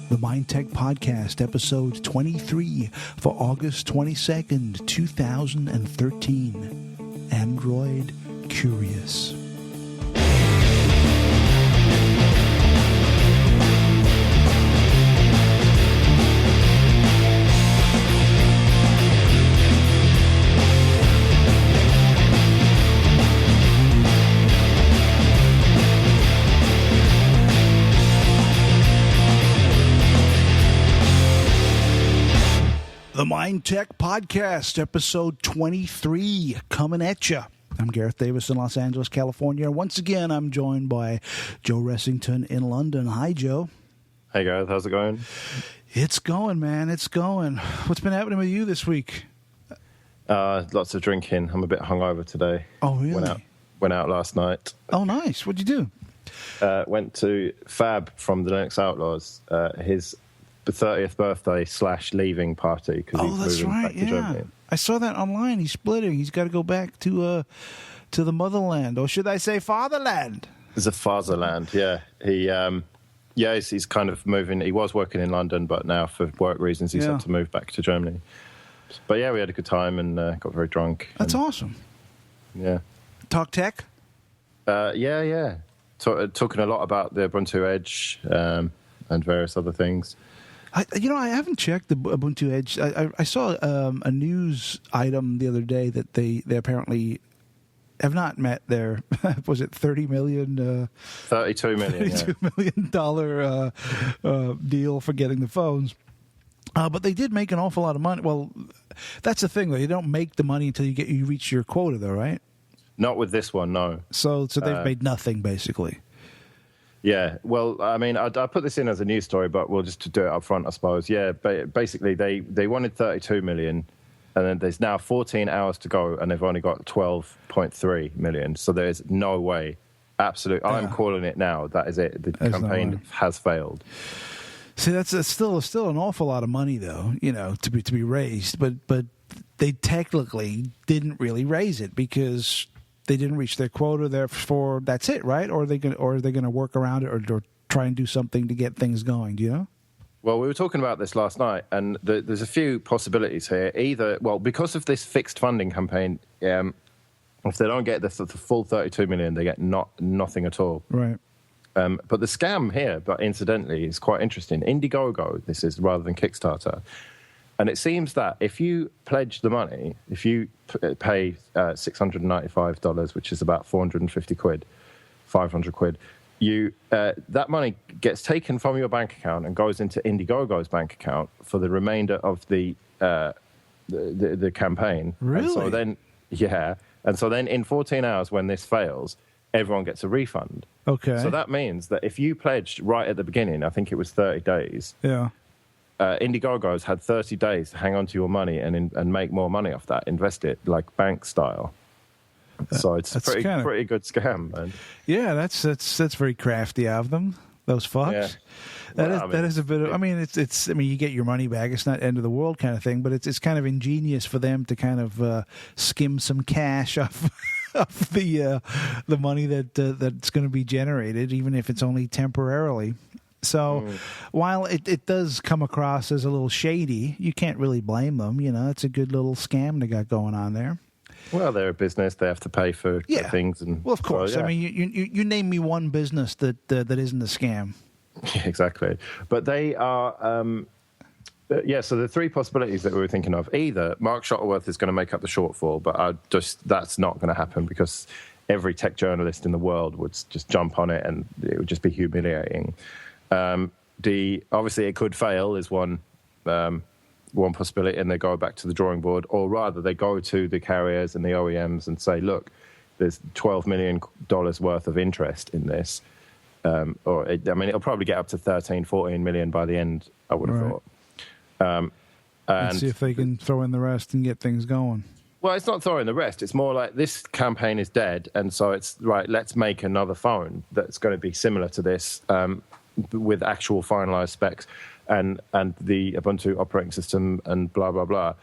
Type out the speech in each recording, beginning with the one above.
The Mind Tech Podcast, episode 23 for August 22nd, 2013. Android Curious. The Mind Tech Podcast, episode 23, coming at you. I'm Gareth Davies in Los Angeles, California. Once again, I'm joined by Joe Ressington in London. Hi, Joe. Hey, Gareth. How's it going? It's going, man. It's going. What's been happening with you this week? Lots of drinking. I'm a bit hungover today. Oh, really? Went out last night. Oh, nice. What'd you do? Went to Fab from the Linux Outlaws. His 30th birthday / leaving party because he's that's moving right. back to Germany. I saw that online. He's splitting. He's got to go back to the motherland, or should I say fatherland? It's a fatherland. Yeah. He's kind of moving. He was working in London, but now for work reasons he's had to move back to Germany. But yeah, we had a good time and got very drunk. That's awesome. Yeah. Talk tech? Yeah. Talking a lot about the Ubuntu Edge and various other things. I haven't checked the Ubuntu Edge. I saw a news item the other day that they apparently have not met their, was it $32 million deal for getting the phones. But they did make an awful lot of money. Well, that's the thing, though. You don't make the money until you reach your quota, though, right? Not with this one, no. So they've made nothing, basically. Yeah, well, I mean, I put this in as a news story, but we'll just do it up front, I suppose. Yeah, basically, they wanted 32 million, and then there's now 14 hours to go, and they've only got 12.3 million. So there's no way. Absolutely. I'm calling it now. That is it. The campaign has failed. See, that's still an awful lot of money, though, to be raised. But they technically didn't really raise it because they didn't reach their quota. Therefore, that's it, right? Or are they going to work around it or try and do something to get things going? Do you know? Well, we were talking about this last night, and there's a few possibilities here. Either, because of this fixed funding campaign, if they don't get the full 32 million, they get nothing at all. Right. But the scam here, but incidentally, is quite interesting. Indiegogo, this is rather than Kickstarter. And it seems that if you pledge the money, if you pay $695, which is about 450 quid, 500 quid, that money gets taken from your bank account and goes into Indiegogo's bank account for the remainder of the campaign. Really? And so then in 14 hours when this fails, everyone gets a refund. Okay. So that means that if you pledged right at the beginning, I think it was 30 days. Yeah. Indiegogo's had 30 days to hang on to your money and make more money off that, invest it like bank style. So it's a pretty good scam, man. Yeah, that's very crafty of them. Those fucks. Yeah. That is a bit of. I mean, it's. I mean, you get your money back. It's not end of the world kind of thing, but it's kind of ingenious for them to kind of skim some cash off the money that's going to be generated, even if it's only temporarily. So while it does come across as a little shady, you can't really blame them. It's a good little scam they got going on there. Well, they're a business; they have to pay for things, and of course. So, yeah. I mean, you name me one business that isn't a scam. Yeah, exactly. But they are. So the three possibilities that we were thinking of: either Mark Shuttleworth is going to make up the shortfall, but that's not going to happen because every tech journalist in the world would just jump on it, and it would just be humiliating. Obviously it could fail is one possibility, and they go back to the drawing board, or rather they go to the carriers and the OEMs and say, look, there's $12 million worth of interest in this, it'll probably get up to 13, 14 million by the end, I would have thought. And see if they can throw in the rest and get things going. Well, it's not throwing the rest. It's more like this campaign is dead, and so it's right. Let's make another phone that's going to be similar to this, with actual finalized specs and the Ubuntu operating system and blah blah blah.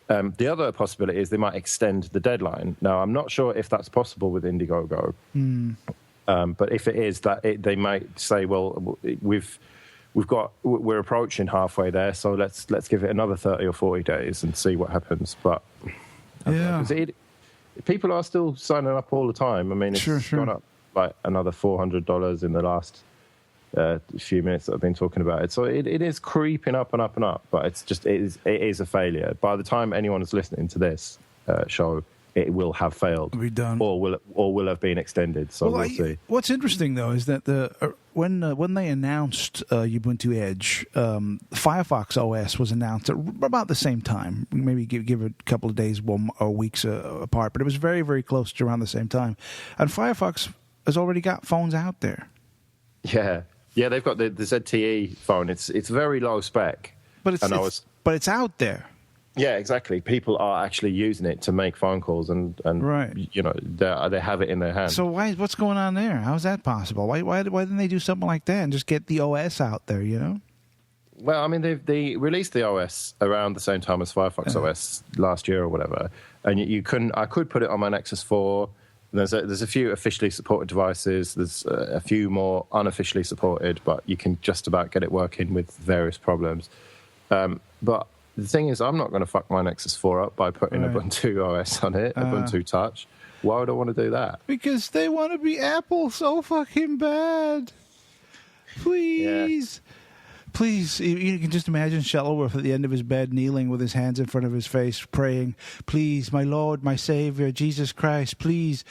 The other possibility is they might extend the deadline. Now, I'm not sure if that's possible with Indiegogo, but if it is, they might say, well, we're approaching halfway there, so let's give it another 30 or 40 days and see what happens. But people are still signing up all the time. I mean, it's gone up like another $400 in the last few minutes that I've been talking about it. So it is creeping up and up and up, but it is a failure. By the time anyone is listening to this show, it will have failed. Be done. Or will have been extended. So we'll see. What's interesting though is that when they announced Ubuntu Edge, Firefox OS was announced at about the same time. Maybe give it a couple of days or weeks apart, but it was very, very close to around the same time. And Firefox has already got phones out there. Yeah, they've got the ZTE phone. It's very low spec, but it's out there. Yeah, exactly. People are actually using it to make phone calls, and right. They have it in their hand. So what's going on there? How is that possible? Why didn't they do something like that and just get the OS out there? Well, I mean, they released the OS around the same time as Firefox OS last year or whatever, and you couldn't. I could put it on my Nexus 4. There's a few officially supported devices. There's a few more unofficially supported, but you can just about get it working with various problems. But the thing is, I'm not going to fuck my Nexus 4 up by putting Ubuntu OS on it, Ubuntu Touch. Why would I want to do that? Because they want to be Apple so fucking bad. Please. Yeah. Please, you can just imagine Shuttleworth at the end of his bed, kneeling with his hands in front of his face, praying, please, my Lord, my Savior, Jesus Christ, please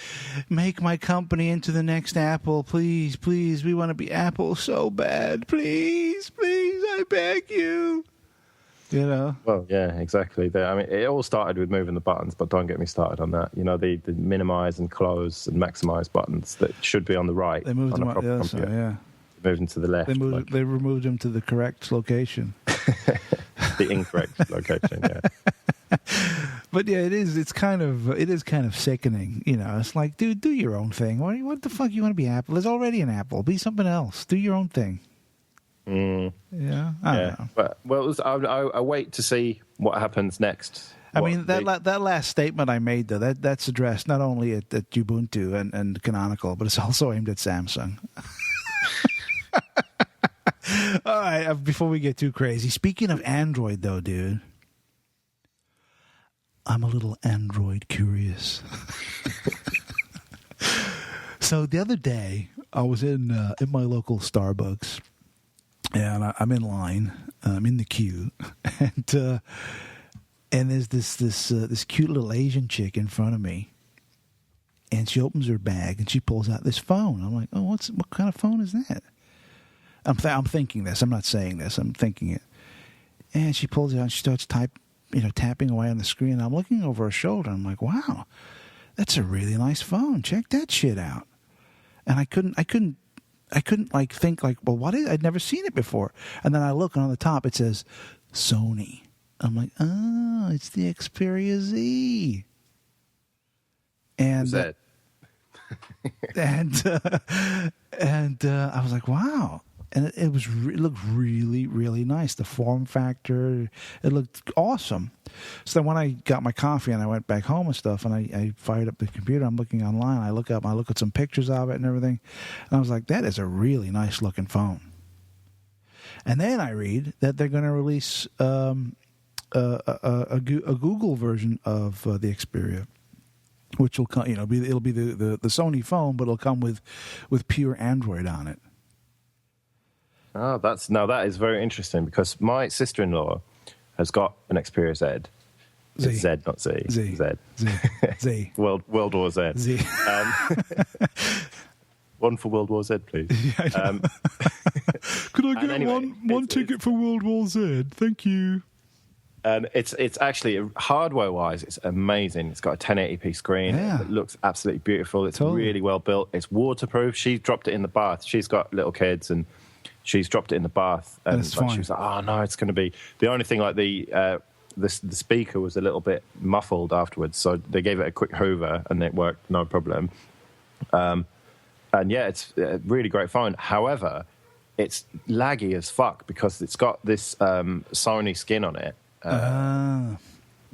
make my company into the next Apple. Please, please, we want to be Apple so bad. Please, please, I beg you. Well, yeah, exactly. I mean, it all started with moving the buttons, but don't get me started on that. The minimize and close and maximize buttons that should be on the right. They moved them on the other side, yeah. Moved them to the left. They removed them to the correct location. The incorrect location, yeah. But yeah, it is kind of sickening. It's like, dude, do your own thing. What the fuck you want to be Apple? There's already an Apple. Be something else. Do your own thing. Yeah, I don't know. But I wait to see what happens next. I mean, that last statement I made, though, that's addressed not only at Ubuntu and Canonical, but it's also aimed at Samsung. All right, before we get too crazy, speaking of Android, though, dude, I'm a little Android curious. So the other day, I was in my local Starbucks, and I'm in line. I'm in the queue, and there's this cute little Asian chick in front of me, and she opens her bag and she pulls out this phone. I'm like, oh, what kind of phone is that? I'm thinking this. I'm not saying this. I'm thinking it. And she pulls it out and she starts tapping away on the screen. I'm looking over her shoulder. I'm like, wow, that's a really nice phone. Check that shit out. And I couldn't think well, what is? I'd never seen it before. And then I look, and on the top it says Sony. I'm like, oh, it's the Xperia Z. And Z. and I was like, wow. And it looked really, really nice. The form factor, it looked awesome. So then when I got my coffee and I went back home and stuff, and I fired up the computer, I'm looking online. I look at some pictures of it and everything, and I was like, that is a really nice looking phone. And then I read that they're going to release a Google version of the Xperia, which will come. It'll be the Sony phone, but it'll come with pure Android on it. Oh, that is very interesting, because my sister-in-law has got an Xperia Z. Z. It's Z, not Z. Z. Z. Z. Z. World War Z. Z. One for World War Z, please. Yeah, could I get one ticket for World War Z? Thank you. And it's actually, hardware-wise, it's amazing. It's got a 1080p screen. Yeah. It looks absolutely beautiful. It's totally. Really well built. It's waterproof. She dropped it in the bath. She's got little kids, and she's dropped it in the bath. And she was like, oh, no, it's going to be... The only thing, like, the speaker was a little bit muffled afterwards, so they gave it a quick hoover, and it worked, no problem. And, yeah, it's a really great phone. However, it's laggy as fuck, because it's got this Sony skin on it.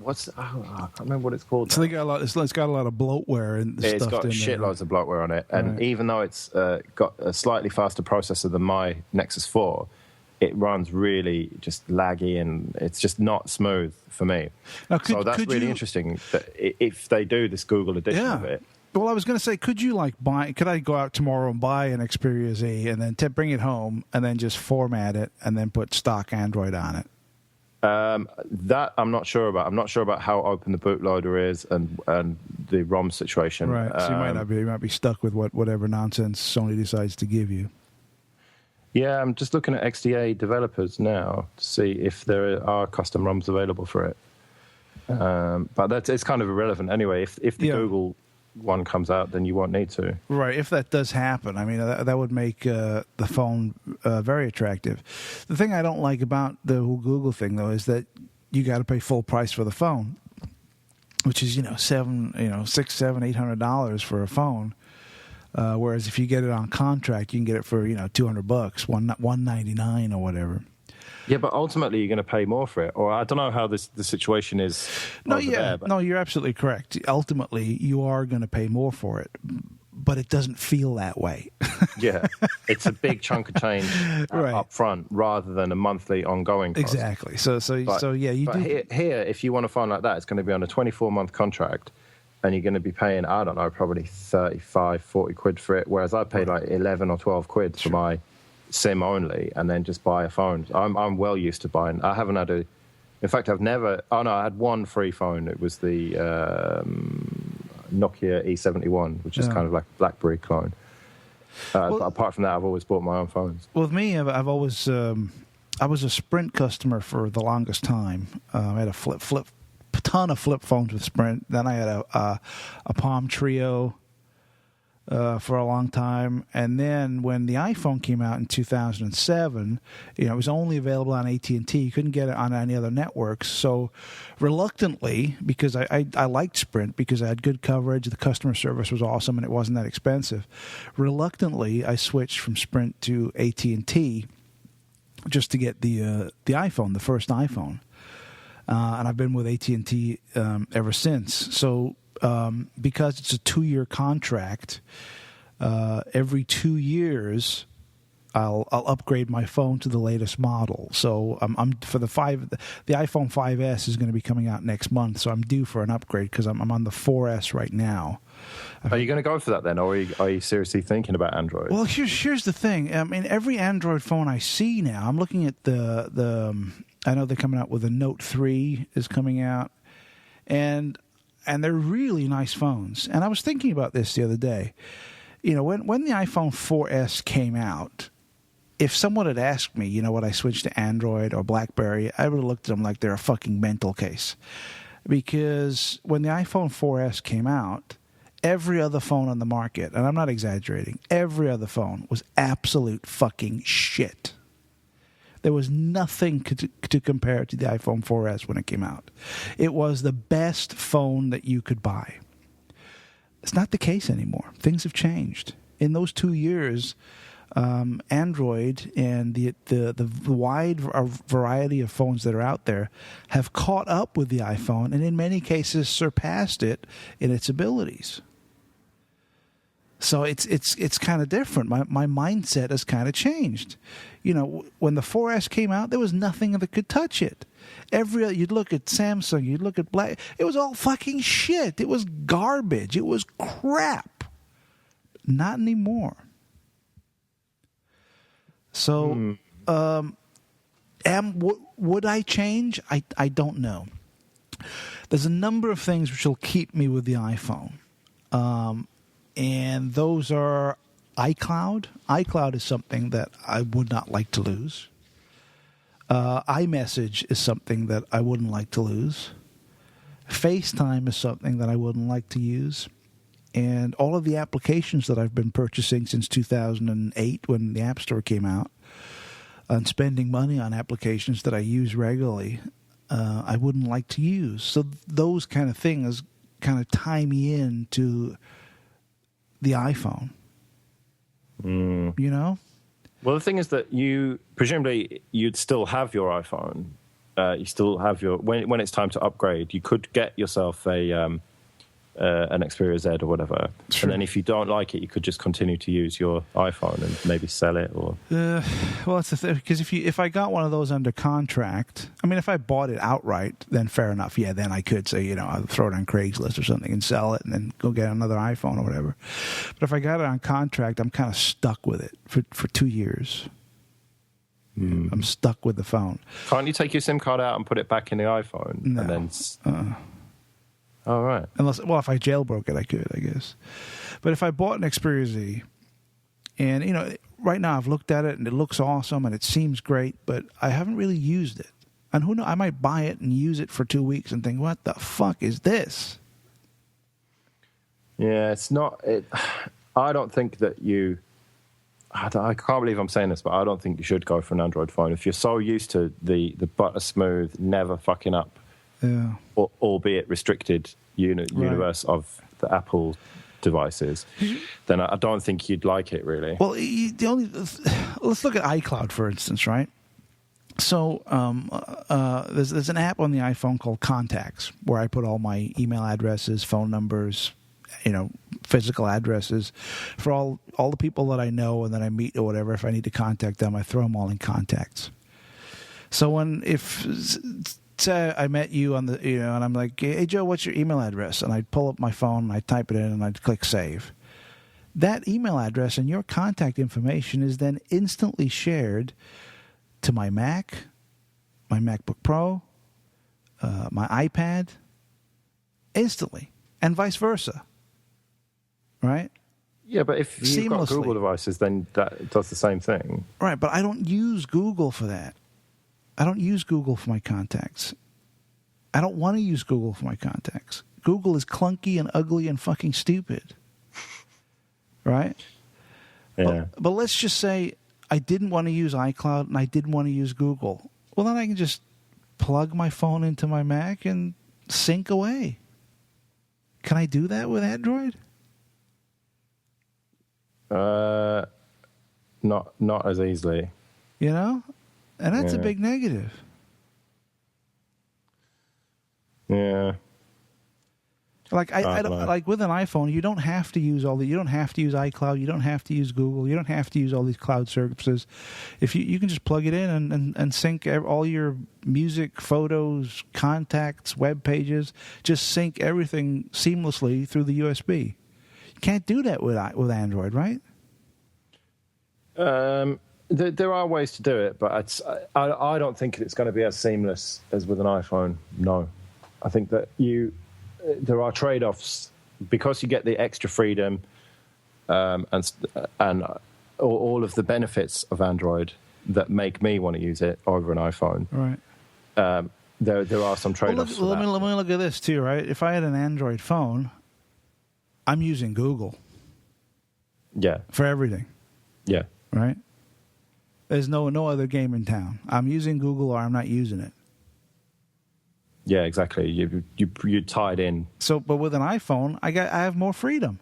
I can't remember what it's called. So they got a lot. It's got a lot of bloatware and It's stuff got in there. shitloads of bloatware on it, and Right. even though it's got a slightly faster processor than my Nexus 4, it runs really just laggy, and it's just not smooth for me. Now, So that's really interesting that if they do this Google edition of it. Well, I was going to say, could I go out tomorrow and buy an Xperia Z and then bring it home and then just format it and then put stock Android on it? That I'm not sure about. I'm not sure about how open the bootloader is and the ROM situation. Right. So you might be stuck with whatever nonsense Sony decides to give you. Yeah, I'm just looking at XDA developers now to see if there are custom ROMs available for it. But it's kind of irrelevant anyway. If the Google one comes out, then you won't need to. Right. If that does happen, I mean, that would make the phone very attractive. The thing I don't like about the whole Google thing, though, is that you got to pay full price for the phone, which is $600, $700, $800 for a phone. Whereas if you get it on contract, you can get it for $200, $199 or whatever. Yeah, but ultimately you're going to pay more for it, or I don't know how the situation is. No, you're absolutely correct. Ultimately, you are going to pay more for it, but it doesn't feel that way. Yeah, it's a big chunk of change up front rather than a monthly ongoing cost. Exactly. So you do. Here, if you want a phone like that, it's going to be on a 24-month contract, and you're going to be paying, I don't know, probably 35, 40 quid for it, whereas I pay like 11 or 12 quid for my SIM only, and then just buy a phone. I'm well used to buying. I haven't had in fact, I've never. Oh no, I had one free phone. It was the Nokia E71, which is kind of like a BlackBerry clone. But apart from that, I've always bought my own phones. With me, I've always I was a Sprint customer for the longest time. I had a ton of flip phones with Sprint. Then I had a Palm Trio. For a long time, and then when the iPhone came out in 2007, it was only available on AT&T. You couldn't get it on any other networks. So, reluctantly, because I liked Sprint because I had good coverage, the customer service was awesome, and it wasn't that expensive. Reluctantly, I switched from Sprint to AT&T just to get the iPhone, the first iPhone, and I've been with AT&T ever since. So. Because it's a 2-year contract, every 2 years I'll upgrade my phone to the latest model. So I'm for the iPhone 5S is going to be coming out next month, so I'm due for an upgrade because I'm on the 4S right now. Are you going to go for that then, or are you seriously thinking about Android? Well, here's the thing. I mean, every Android phone I see now, I'm looking at the I know they're coming out with a Note 3 is coming out, and they're really nice phones. And I was thinking about this the other day. When the iPhone 4S came out, if someone had asked me, would I switch to Android or BlackBerry, I would have looked at them like they're a fucking mental case. Because when the iPhone 4S came out, every other phone on the market, and I'm not exaggerating, every other phone was absolute fucking shit. There was nothing to compare to the iPhone 4S when it came out. It was the best phone that you could buy. It's not the case anymore. Things have changed. In those 2 years, Android and the wide variety of phones that are out there have caught up with the iPhone and in many cases surpassed it in its abilities. So it's kind of different. My mindset has kind of changed. When the 4S came out, there was nothing that could touch it. You'd look at Samsung, you'd look at Black. It was all fucking shit. It was garbage. It was crap. Not anymore. So, would I change? I don't know. There's a number of things which will keep me with the iPhone. And those are iCloud. iCloud is something that I would not like to lose. iMessage is something that I wouldn't like to lose. FaceTime is something that I wouldn't like to use. And all of the applications that I've been purchasing since 2008 when the App Store came out and spending money on applications that I use regularly, I wouldn't like to use. So those kind of things kind of tie me into the iPhone. Well, the thing is that presumably you'd still have your iPhone you still have your when it's time to upgrade, you could get yourself an Xperia Z or whatever, and then if you don't like it, you could just continue to use your iPhone and maybe sell it. Or well, that's the thing, because if I got one of those under contract, I mean, if I bought it outright, then fair enough. Yeah, then I could say, I'll throw it on Craigslist or something and sell it, and then go get another iPhone or whatever. But if I got it on contract, I'm kind of stuck with it for 2 years. I'm stuck with the phone. Can't you take your SIM card out and put it back in the iPhone? No. And then oh, right. Unless, if I jailbroke it, I could, I guess. But if I bought an Xperia Z, and, right now I've looked at it and it looks awesome and it seems great, but I haven't really used it. And who knows, I might buy it and use it for 2 weeks and think, what the fuck is this? Yeah, it's not... I don't think that you... I can't believe I'm saying this, but I don't think you should go for an Android phone. If you're so used to the butter smooth, never fucking up, albeit restricted universe of the Apple devices, then I don't think you'd like it, really. Well, let's look at iCloud, for instance, right? So there's an app on the iPhone called Contacts, where I put all my email addresses, phone numbers, physical addresses for all the people that I know and that I meet or whatever. If I need to contact them, I throw them all in Contacts. So say I met you on the, and I'm like, hey Joe, what's your email address? And I'd pull up my phone and I'd type it in and I'd click save. That email address and your contact information is then instantly shared to my Mac, my MacBook Pro, my iPad, instantly, and vice versa. Right? Yeah, but if you've got Google devices, then that does the same thing. Right, but I don't use Google for that. I don't use Google for my contacts. I don't want to use Google for my contacts. Google is clunky and ugly and fucking stupid. Right? Yeah. But let's just say I didn't want to use iCloud and I didn't want to use Google. Well, then I can just plug my phone into my Mac and sync away. Can I do that with Android? Not as easily. And that's a big negative. Yeah. Like I don't like with an iPhone, you don't have to use you don't have to use iCloud, you don't have to use Google, you don't have to use all these cloud services. If you can just plug it in and sync all your music, photos, contacts, web pages, just sync everything seamlessly through the USB. You can't do that with Android, right? There are ways to do it, but I don't think it's going to be as seamless as with an iPhone. No, I think that there are trade-offs because you get the extra freedom and all of the benefits of Android that make me want to use it over an iPhone. Right. There are some trade-offs. Let me look at this too, right? If I had an Android phone, I'm using Google. Yeah. For everything. Yeah. Right? There's no other game in town. I'm using Google or I'm not using it. Yeah, exactly. You tied in. So, but with an iPhone, I have more freedom.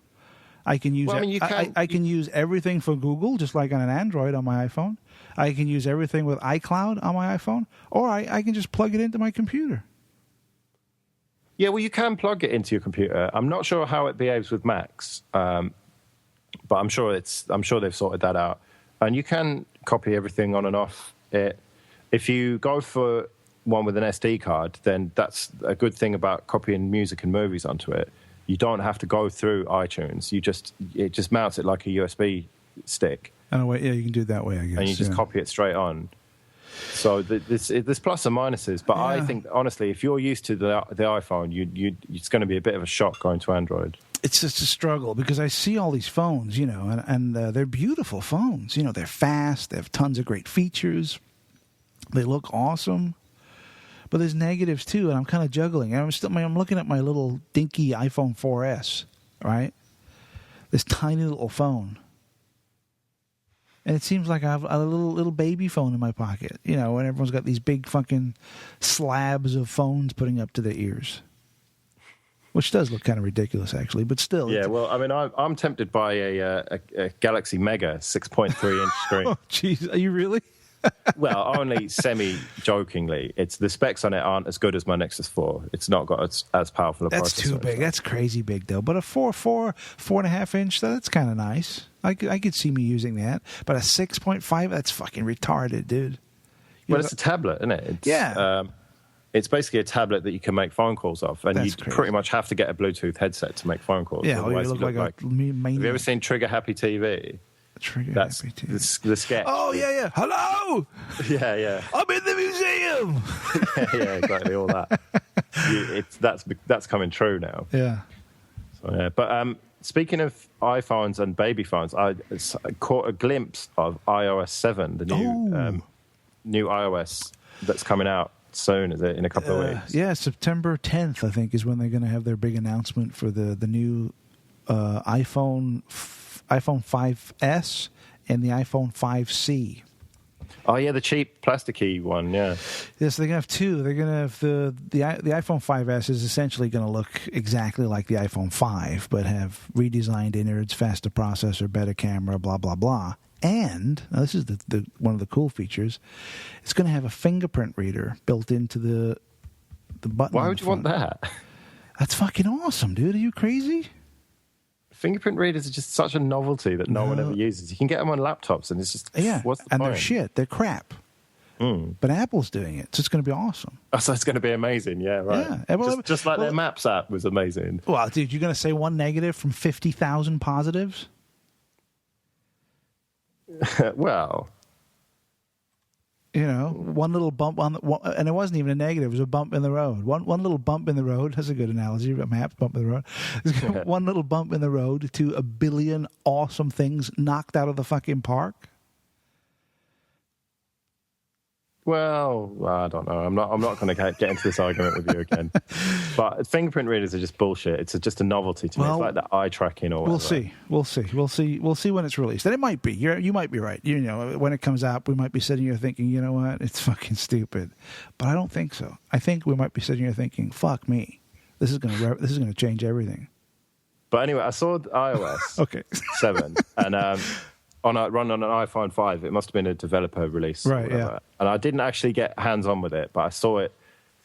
I can use. I can use everything for Google, just like on an Android on my iPhone. I can use everything with iCloud on my iPhone, or I can just plug it into my computer. Yeah, well, you can plug it into your computer. I'm not sure how it behaves with Macs, but I'm sure they've sorted that out. And you can copy everything on and off it. If you go for one with an SD card, then that's a good thing about copying music and movies onto it. You don't have to go through iTunes. It just mounts it like a USB stick. And you can do it that way, I guess. And you just copy it straight on. So there's plus and minuses, but I think honestly, if you're used to the iPhone, it's going to be a bit of a shock going to Android. It's just a struggle because I see all these phones, and they're beautiful phones. They're fast. They have tons of great features. They look awesome. But there's negatives too, and I'm kind of juggling. I'm looking at my little dinky iPhone 4S, right? This tiny little phone. And it seems like I have a little baby phone in my pocket, when everyone's got these big fucking slabs of phones putting up to their ears. Which does look kind of ridiculous, actually, but still. Yeah, well, I mean, I'm tempted by a Galaxy Mega 6.3-inch screen. Oh, jeez. Are you really? Well, only semi-jokingly. It's the specs on it aren't as good as my Nexus 4. It's not got as powerful a processor. That's too big. That's crazy big, though. But a 4.5 inch, that's kind of nice. I could see me using that. But a 6.5, that's fucking retarded, dude. Well, it's a tablet, isn't it? Yeah. It's basically a tablet that you can make phone calls off, and you pretty much have to get a Bluetooth headset to make phone calls. Yeah, otherwise you look like a maniac. Have you ever seen Trigger Happy TV? That's the sketch. Oh, yeah. Hello! Yeah. I'm in the museum! yeah, exactly, all that. That's coming true now. Yeah. So, yeah. But speaking of iPhones and baby phones, I caught a glimpse of iOS 7, the new iOS that's coming out soon, is it, in a couple of weeks? Yeah, September 10th, I think, is when they're going to have their big announcement for the new iPhone 5S and the iPhone 5C. Oh yeah, the cheap plasticky one. Yeah. Yes, they're gonna have two. They're gonna have the iPhone 5S is essentially going to look exactly like the iPhone 5, but have redesigned innards, faster processor, better camera, blah blah blah. And now this is the one of the cool features. It's going to have a fingerprint reader built into the button. Why would you want that? That's fucking awesome, dude. Are you crazy? Fingerprint readers are just such a novelty that no one ever uses. You can get them on laptops, and it's just what's the point? They're shit. They're crap. But Apple's doing it, so it's going to be awesome. Oh, so it's going to be amazing, yeah, right. Yeah. Well, just like their Maps app was amazing. Well, dude, you're going to say one negative from 50,000 positives? Well, you know, one little bump and it wasn't even a negative; it was a bump in the road. One little bump in the road. That's a good analogy. A map bump in the road. One little bump in the road to a billion awesome things knocked out of the fucking park. Well, I don't know. I'm not going to get into this argument with you again. But fingerprint readers are just bullshit. It's just a novelty to me. It's like the eye tracking or whatever. We'll see when it's released. And it might be. You might be right. You know, when it comes out, we might be sitting here thinking, you know what, it's fucking stupid. But I don't think so. I think we might be sitting here thinking, fuck me, this is going to change everything. But anyway, I saw iOS 7 and. Run on an iPhone 5. It must have been a developer release. Right, yeah. And I didn't actually get hands-on with it, but I saw it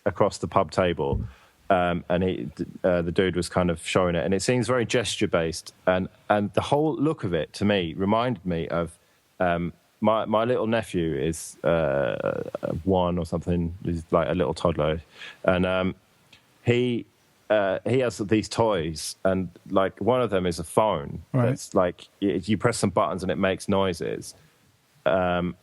across the pub table, and the dude was kind of showing it, and it seems very gesture-based, and the whole look of it, to me, reminded me of my little nephew is 1 or something. He's like a little toddler, and he has these toys, and like one of them is a phone. Right. That's like you press some buttons and it makes noises, and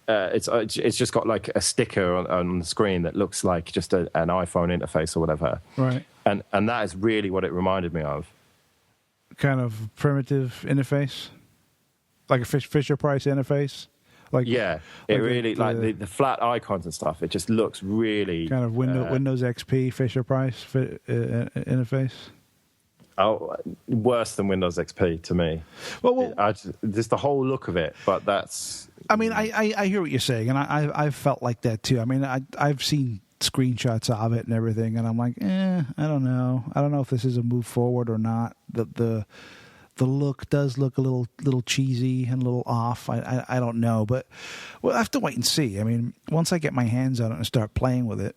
it's just got like a sticker on the screen that looks like just an iPhone interface or whatever. Right. And that is really what it reminded me of. Kind of primitive interface, like a Fisher Price interface. Like, yeah, it really like the flat icons and stuff. It just looks really kind of Windows XP Fisher Price interface. Oh, worse than Windows XP to me. Well, just the whole look of it. But that's. I mean, I hear what you're saying, and I've felt like that too. I mean, I've seen screenshots of it and everything, and I'm like, I don't know. I don't know if this is a move forward or not. The look does look a little cheesy and a little off. I don't know, but we'll have to wait and see. I mean, once I get my hands on it and start playing with it,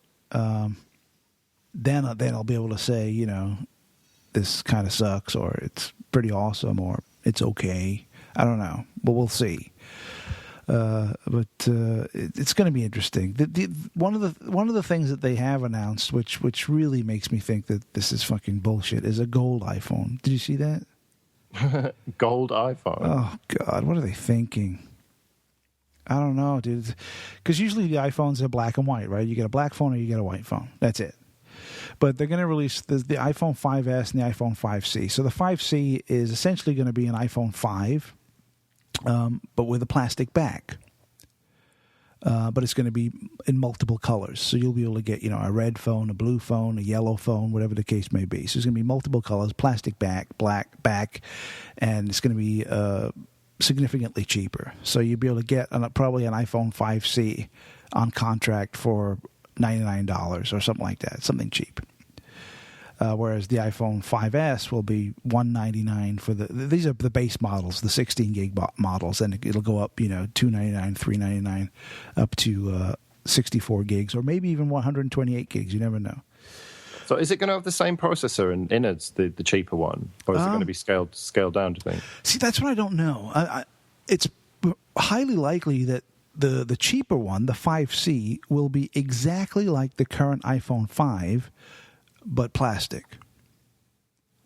then I'll be able to say, you know, this kind of sucks, or it's pretty awesome, or it's okay. I don't know, but we'll see. But it's going to be interesting. One of the things that they have announced, which really makes me think that this is fucking bullshit, is a gold iPhone. Did you see that? Gold iPhone. Oh God, what are they thinking? I don't know, dude. Because usually the iPhones are black and white, right? You get a black phone or you get a white phone. That's it. But they're going to release the iPhone 5S and the iPhone 5C. So the 5C is essentially going to be an iPhone 5, but with a plastic back. But it's going to be in multiple colors. So you'll be able to get, you know, a red phone, a blue phone, a yellow phone, whatever the case may be. So there's going to be multiple colors, plastic back, black back, and it's going to be significantly cheaper. So you'll be able to get probably an iPhone 5C on contract for $99 or something like that, something cheap. whereas the iPhone 5S will be $199 for these are the base models, the 16 gig models, and it'll go up, $299, $399, up to 64 gigs, or maybe even 128 gigs. You never know. So is it going to have the same processor and innards, the cheaper one, or is it going to be scaled down, do you think? See, that's what I don't know. It's highly likely that the cheaper one, the 5C, will be exactly like the current iPhone 5, but plastic.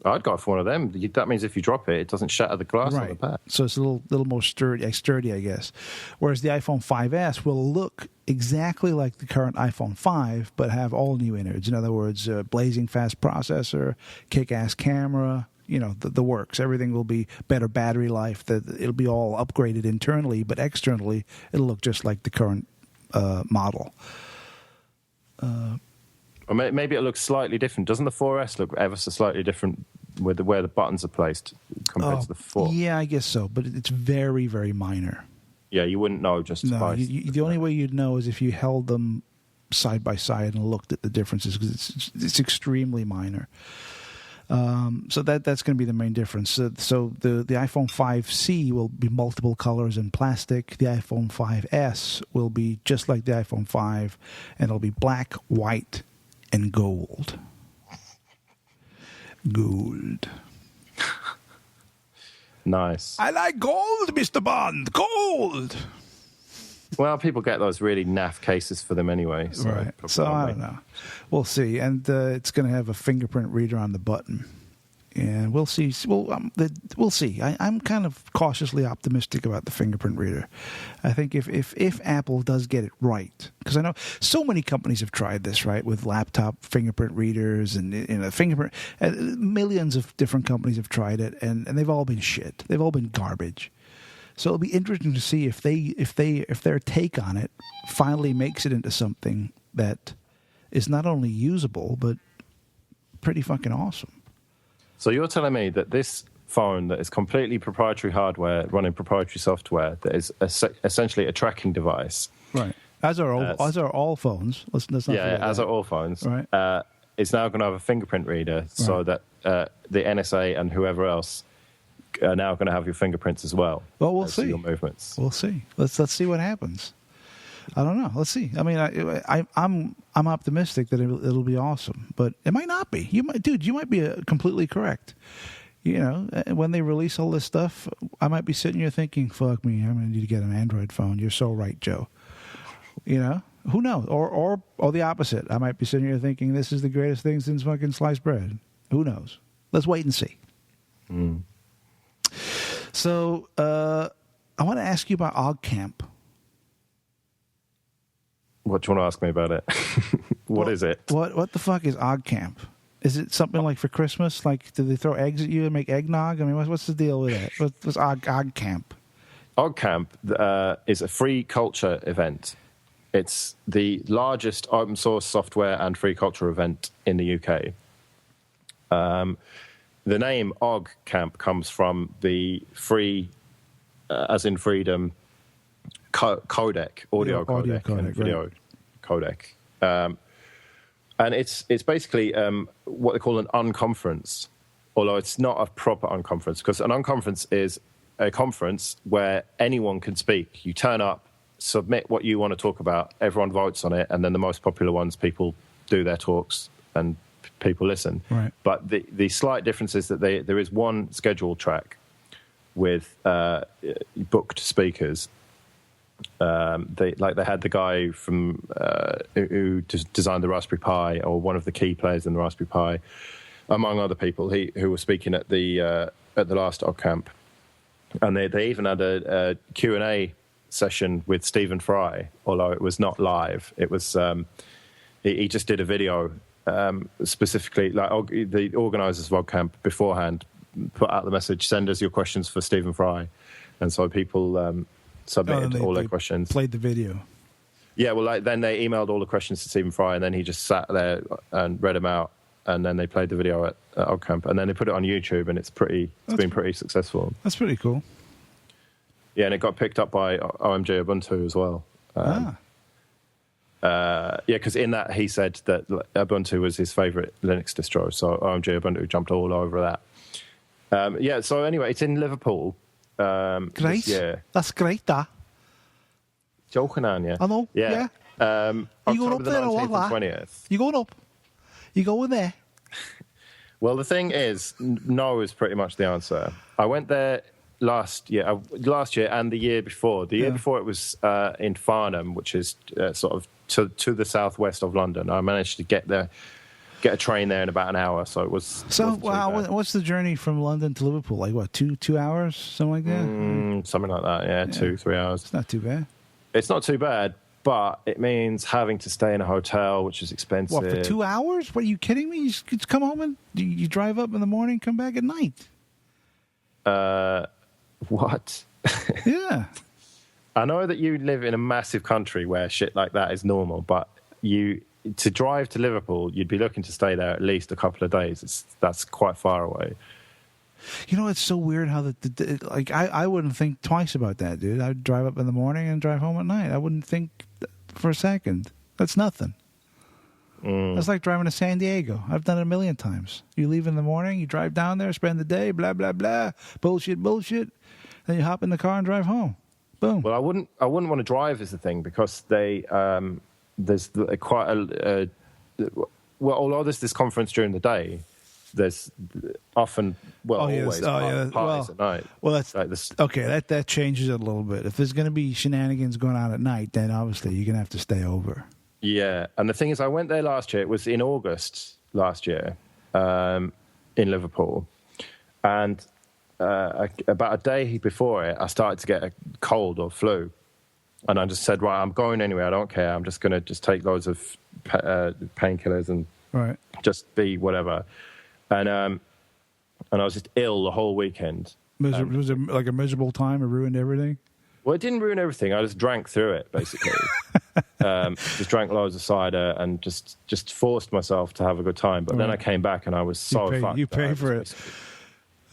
I'd go for one of them. That means if you drop it, it doesn't shatter the glass on the back. So it's a little more sturdy, I guess. Whereas the iPhone 5S will look exactly like the current iPhone 5, but have all new innards. In other words, blazing fast processor, kick-ass camera, the works. Everything will be better battery life. It'll be all upgraded internally, but externally, it'll look just like the current model. Or maybe it looks slightly different. Doesn't the 4S look ever so slightly different with where the buttons are placed compared to the 4? Yeah, I guess so, but it's very, very minor. Yeah, you wouldn't know just by... The only way you'd know is if you held them side by side and looked at the differences, because it's extremely minor. So that's going to be the main difference. So the iPhone 5C will be multiple colors and plastic. The iPhone 5S will be just like the iPhone 5, and it'll be black, white, and gold. Gold. Nice. I like gold, Mr. Bond. Gold. Well, people get those really naff cases for them anyway. So right. So I don't know. We'll see. And it's going to have a fingerprint reader on the button. And we'll see. We'll see. I'm kind of cautiously optimistic about the fingerprint reader. I think if Apple does get it right, because I know so many companies have tried this, right, with laptop fingerprint readers and fingerprint. Millions of different companies have tried it, and they've all been shit. They've all been garbage. So it'll be interesting to see if their take on it finally makes it into something that is not only usable but pretty fucking awesome. So you're telling me that this phone that is completely proprietary hardware running proprietary software that is essentially a tracking device, right? As are all phones. Let's not forget as that. are all phones. Right. Is now going to have a fingerprint reader, so that the NSA and whoever else are now going to have your fingerprints as well. Well, we'll see your movements. We'll see. Let's see what happens. I don't know. Let's see. I mean, I'm optimistic that it'll be awesome, but it might not be. You might be completely correct. When they release all this stuff, I might be sitting here thinking, "Fuck me, I'm going to need to get an Android phone." You're so right, Joe. Who knows? Or the opposite. I might be sitting here thinking, "This is the greatest thing since fucking sliced bread." Who knows? Let's wait and see. Mm. So I want to ask you about OggCamp. What do you want to ask me about it? What is it? What the fuck is OggCamp? Is it something like for Christmas? Like, do they throw eggs at you and make eggnog? I mean, what's the deal with that? What's OggCamp? OggCamp is a free culture event. It's the largest open source software and free culture event in the UK. The name OggCamp comes from the free, as in freedom, codec, audio codec, and video codec. And it's basically what they call an unconference, although it's not a proper unconference, because an unconference is a conference where anyone can speak. You turn up, submit what you want to talk about, everyone votes on it, and then the most popular ones, people do their talks and people listen. Right. But the slight difference is that there is one scheduled track with booked speakers. They had the guy from who designed the Raspberry Pi, or one of the key players in the Raspberry Pi, among other people who were speaking at the last OggCamp, and they even had a Q&A session with Stephen Fry, although it was not live. It was he just did a video specifically, like the organisers of OggCamp beforehand put out the message: send us your questions for Stephen Fry, and so people submitted all their questions. Played the video. Yeah, well, then they emailed all the questions to Stephen Fry, and then he just sat there and read them out, and then they played the video at OggCamp, and then they put it on YouTube, and it's been pretty successful. That's pretty cool. Yeah, and it got picked up by OMG Ubuntu as well. because in that he said that Ubuntu was his favorite Linux distro, so OMG Ubuntu jumped all over that. So anyway, it's in Liverpool. Great. That's great, that. Joking on you. I know, yeah. You going up there or what, lad? 20th. You going up? You going there? Well, the thing is, no is pretty much the answer. I went there last year and the year before. The year before it was in Farnham, which is sort of to the southwest of London. I managed to get a train there in about an hour, so it was. So, wow, what's the journey from London to Liverpool? Like what, 2 hours, something like that? Something like that, yeah. 2-3 hours. It's not too bad. It's not too bad, but it means having to stay in a hotel, which is expensive. What, for 2 hours? What, are you kidding me? You just come home and you drive up in the morning, come back at night. What? Yeah. I know that you live in a massive country where shit like that is normal, but to drive to Liverpool, you'd be looking to stay there at least a couple of days. That's quite far away. You know, it's so weird how I wouldn't think twice about that, dude. I'd drive up in the morning and drive home at night. I wouldn't think for a second. That's nothing. That's like driving to San Diego. I've done it a million times. You leave in the morning, you drive down there, spend the day, blah, blah, blah, bullshit. Then you hop in the car and drive home. Boom. Well, I wouldn't want to drive is the thing, because there's quite a although there's this conference during the day, there's often always parties at night. Well, that's like this. Okay. That changes it a little bit. If there's going to be shenanigans going on at night, then obviously you're going to have to stay over. Yeah, and the thing is, I went there last year. It was in August last year in Liverpool, and about a day before it, I started to get a cold or flu. And I just said, right, I'm going anyway. I don't care. I'm just going to take loads of painkillers and just be whatever. And I was just ill the whole weekend. Was it like a miserable time? It ruined everything? Well, it didn't ruin everything. I just drank through it, basically. Just drank loads of cider and just forced myself to have a good time. But then I came back and I was so fucked. You pay for it.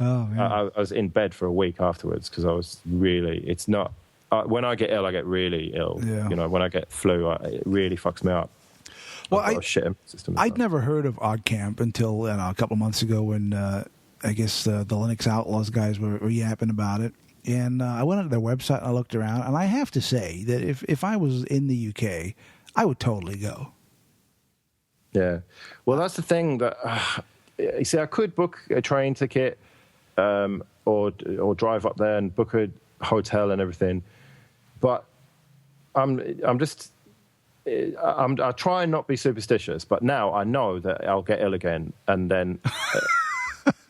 Oh, man. I was in bed for a week afterwards because I was really... It's not... when I get ill, I get really ill. Yeah. You know, when I get flu, it really fucks me up. Well, I'd never heard of OddCamp until a couple of months ago when I guess the Linux Outlaws guys were yapping about it. And I went onto their website and I looked around, and I have to say that if I was in the UK, I would totally go. Yeah. Well, that's the thing that you see. I could book a train ticket or drive up there and book a hotel and everything, but I try and not be superstitious, but now I know that I'll get ill again, and then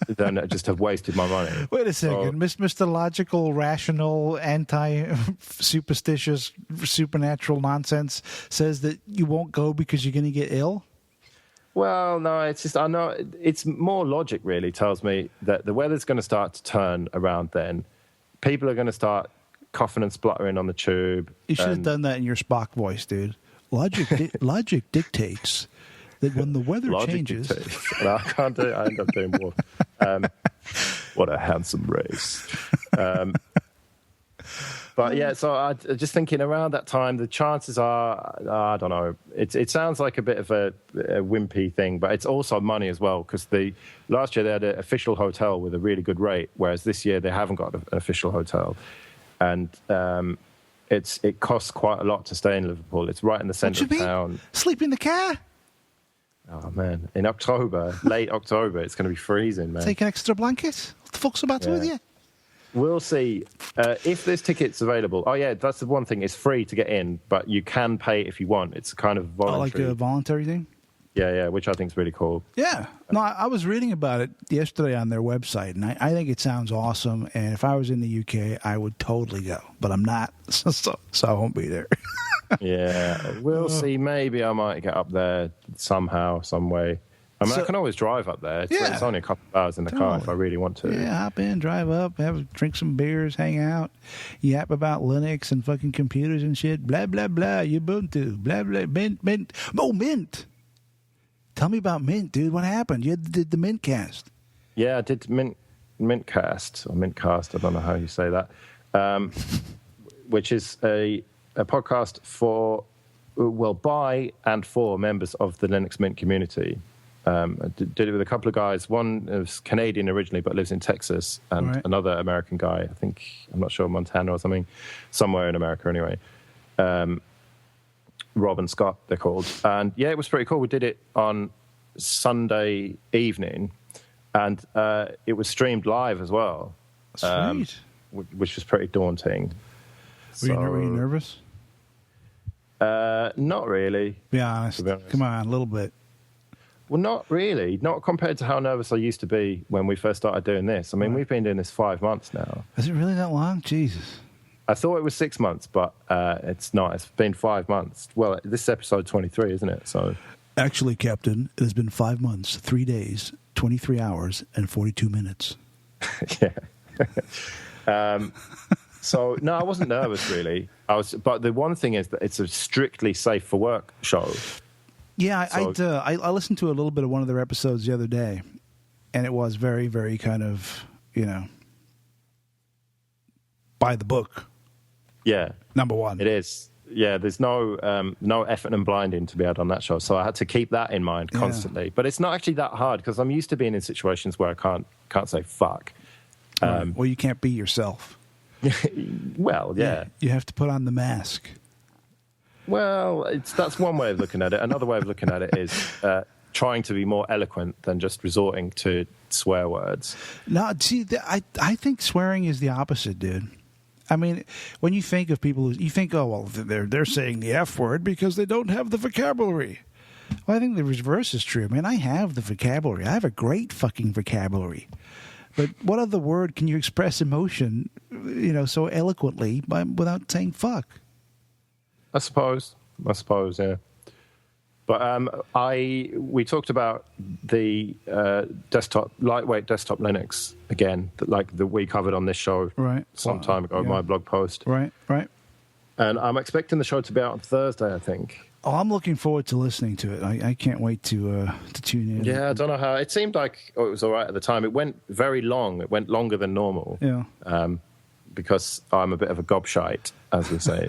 then I just have wasted my money. Wait a second, Mr. Logical, rational, anti-superstitious, supernatural nonsense says that you won't go because you're going to get ill? Well, no, it's just, I know, it's more logic really tells me that the weather's going to start to turn around then. People are going to start coughing and spluttering on the tube. You should have done that in your Spock voice, dude. Logic dictates that when the weather changes... No, I can't do it. I end up doing more. What a handsome race. But yeah, so I just thinking around that time, the chances are, I don't know, it sounds like a bit of a wimpy thing, but it's also money as well, because last year they had an official hotel with a really good rate, whereas this year they haven't got an official hotel. And it costs quite a lot to stay in Liverpool. It's right in the centre of town. Sleep in the car? Oh, man. In October, late October, it's going to be freezing, man. Take an extra blanket? What the fuck's the matter with you? We'll see. If there's tickets available. Oh, yeah, that's the one thing. It's free to get in, but you can pay if you want. It's kind of voluntary. Oh, like a voluntary thing? Yeah, which I think is really cool. Yeah. No, I was reading about it yesterday on their website, and I think it sounds awesome. And if I was in the UK, I would totally go. But I'm not, so I won't be there. Yeah, we'll see. Maybe I might get up there somehow, some way. I mean, I can always drive up there. It's only a couple of hours in the car if I really want to. Yeah, hop in, drive up, drink some beers, hang out, yap about Linux and fucking computers and shit. Blah, blah, blah. Ubuntu. Blah, blah. Mint. Oh, Mint. Tell me about Mint, dude. What happened? You did the Mintcast. Yeah, I did Mintcast, or Mintcast. I don't know how you say that. Which is a podcast for by and for members of the Linux Mint community. I did it with a couple of guys. One is Canadian originally, but lives in Texas, and another American guy. I think, I'm not sure, Montana or something, somewhere in America anyway. Rob and Scott, they're called. And yeah, it was pretty cool. We did it on Sunday evening, and it was streamed live as well. Sweet. Which was pretty daunting. Were you nervous? Not really. Be honest. Come on, a little bit. Well, not really. Not compared to how nervous I used to be when we first started doing this. I mean, we've been doing this 5 months now. Is it really that long? Jesus. I thought it was 6 months, but it's not. It's been 5 months. Well, this is episode 23, isn't it? So, actually, Captain, it has been 5 months, 3 days, 23 hours, and 42 minutes. Yeah. So, no, I wasn't nervous, really. But the one thing is that it's a strictly safe for work show. Yeah, I listened to a little bit of one of their episodes the other day, and it was very, very kind of, by the book. Yeah. Number one. It is. Yeah, there's no effort and blinding to be had on that show, so I had to keep that in mind constantly. Yeah. But it's not actually that hard, because I'm used to being in situations where I can't say fuck. Well, you can't be yourself. Well, yeah. You have to put on the mask. Well, that's one way of looking at it. Another way of looking at it is trying to be more eloquent than just resorting to swear words. No, see, I think swearing is the opposite, dude. I mean, when you think of people, you think, oh, well, they're saying the F word because they don't have the vocabulary. Well, I think the reverse is true. I mean, I have the vocabulary. I have a great fucking vocabulary. But what other word can you express emotion, so eloquently without saying fuck? I suppose, yeah. But we talked about the lightweight desktop Linux again, that we covered on this show some time ago, my blog post. Right. And I'm expecting the show to be out on Thursday, I think. Oh, I'm looking forward to listening to it. I can't wait to tune in. Yeah, I don't know how. It seemed like it was all right at the time. It went very long. It went longer than normal. Yeah. Because I'm a bit of a gobshite, as we say.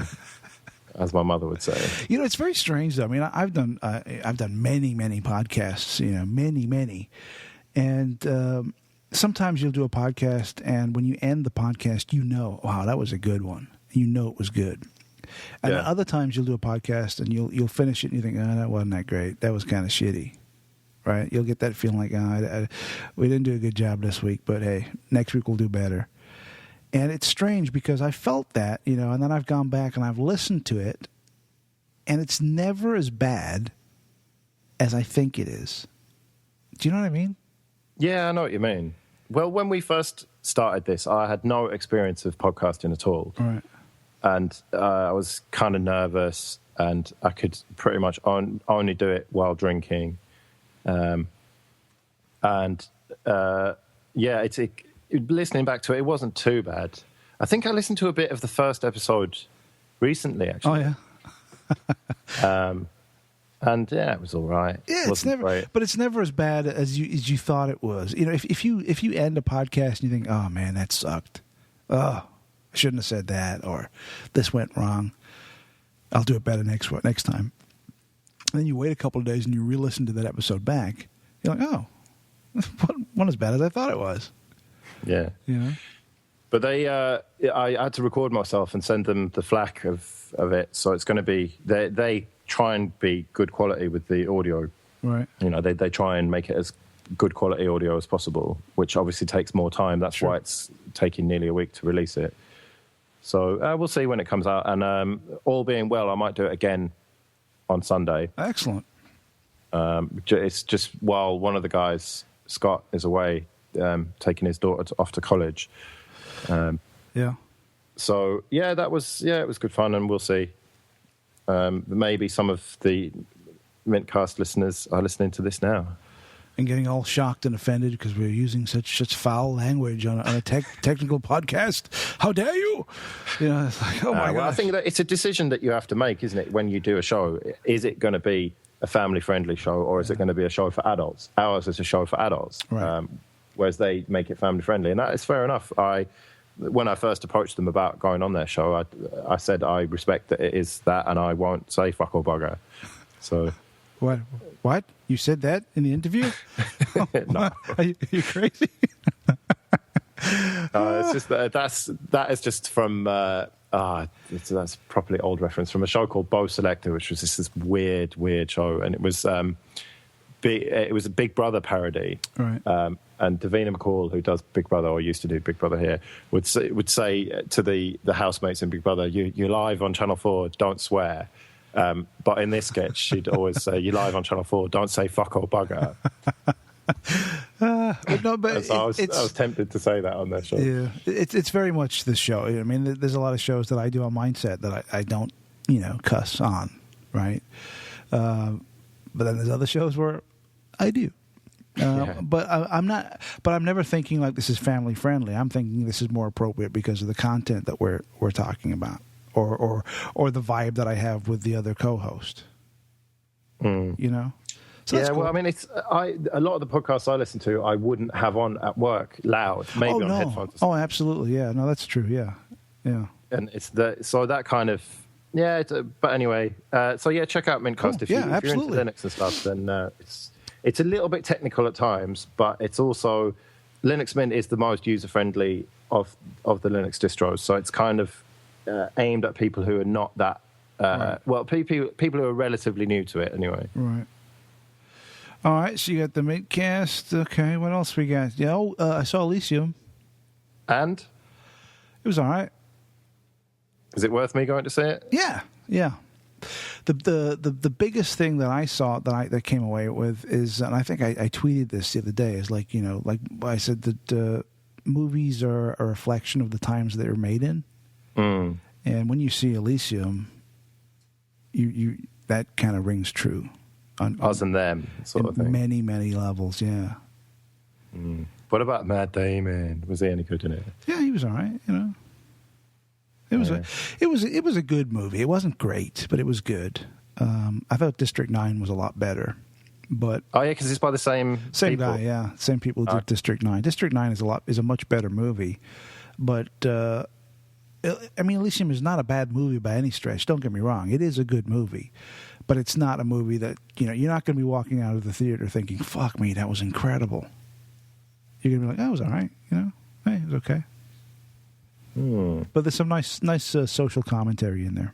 As my mother would say. It's very strange, though. I mean, I've done many, many podcasts, many. And sometimes you'll do a podcast, and when you end the podcast, wow, that was a good one. It was good. And other times you'll do a podcast, and you'll finish it, and you think, oh, that wasn't that great. That was kind of shitty. Right? You'll get that feeling like, we didn't do a good job this week, but hey, next week we'll do better. And it's strange because I felt that, and then I've gone back and I've listened to it, and it's never as bad as I think it is. Do you know what I mean? Yeah, I know what you mean. Well, when we first started this, I had no experience of podcasting at all. Right. And I was kind of nervous, and I could pretty much only do it while drinking. Listening back to it, it wasn't too bad. I think I listened to a bit of the first episode recently, actually. Oh, yeah. And yeah, it was all right. Yeah, it's never as bad as you thought it was. If you end a podcast and you think, oh man, that sucked. Oh, I shouldn't have said that, or this went wrong. I'll do it better next time. And then you wait a couple of days and you re-listen to that episode back. You're like, oh, wasn't as bad as I thought it was. Yeah. But I had to record myself and send them the FLAC of it. So it's going to be, they try and be good quality with the audio. Right. They try and make it as good quality audio as possible, which obviously takes more time. That's why it's taking nearly a week to release it. So we'll see when it comes out. And all being well, I might do it again on Sunday. Excellent. It's just while one of the guys, Scott, is away, taking his daughter off to college. So it was good fun, and we'll see. Maybe some of the Mintcast listeners are listening to this now and getting all shocked and offended because we're using such foul language on a technical podcast. How dare you? It's like, oh my god. I think that it's a decision that you have to make, isn't it? When you do a show, is it going to be a family-friendly show, or is it going to be a show for adults? Ours is a show for adults. Right. Whereas they make it family friendly, and that is fair enough. I when I first approached them about going on their show, I said I respect that it is that, and I won't say fuck or bugger. So what? You said that in the interview? No. Are you crazy? It's just that is just from that's properly old reference from a show called Bo Selector, which was just this weird show, and it was a Big Brother parody. Right. And Davina McCall, who does Big Brother or used to do Big Brother here, would say to the housemates in Big Brother, "You're live on Channel 4, don't swear." But in this sketch, she'd always say, "You're live on Channel 4, don't say fuck or bugger." I was tempted to say that on their show. Yeah, it's very much this show. I mean, there's a lot of shows that I do on Mindset that I don't, cuss on, right? But then there's other shows where I do. But I'm not. But I'm never thinking like this is family friendly. I'm thinking this is more appropriate because of the content that we're talking about, or the vibe that I have with the other co-host. So yeah, cool. well, I mean, a lot of the podcasts I listen to, I wouldn't have on at work loud, maybe on headphones. Oh, absolutely, yeah. No, that's true. Yeah. And that kind of but anyway, check out Mintcast if you're into Linux and stuff. Then it's a little bit technical at times, but it's also Linux Mint is the most user friendly of the Linux distros. So it's kind of aimed at people who are not that people who are relatively new to it anyway. Right. All right, so you got the Mintcast. Okay, what else we got? Yeah, I saw Elysium. And? It was all right. Is it worth me going to see it? Yeah. The biggest thing that I saw that came away with is, and I think I tweeted this the other day, is like I said that movies are a reflection of the times they were made in. Mm. And when you see Elysium, you that kind of rings true. On us and them sort of thing. Many, many levels, yeah. Mm. What about Matt Damon? Was he any good in it? Yeah, he was all right, It was a good movie. It wasn't great, but it was good. I thought District 9 was a lot better. But because it's by the same people. Guy, yeah. Same people who did District 9. District 9 is a much better movie. But Elysium is not a bad movie by any stretch. Don't get me wrong. It is a good movie. But it's not a movie that, you're not going to be walking out of the theater thinking, fuck me, that was incredible. You're going to be like, that was all right, hey, it was okay. But there's some nice social commentary in there.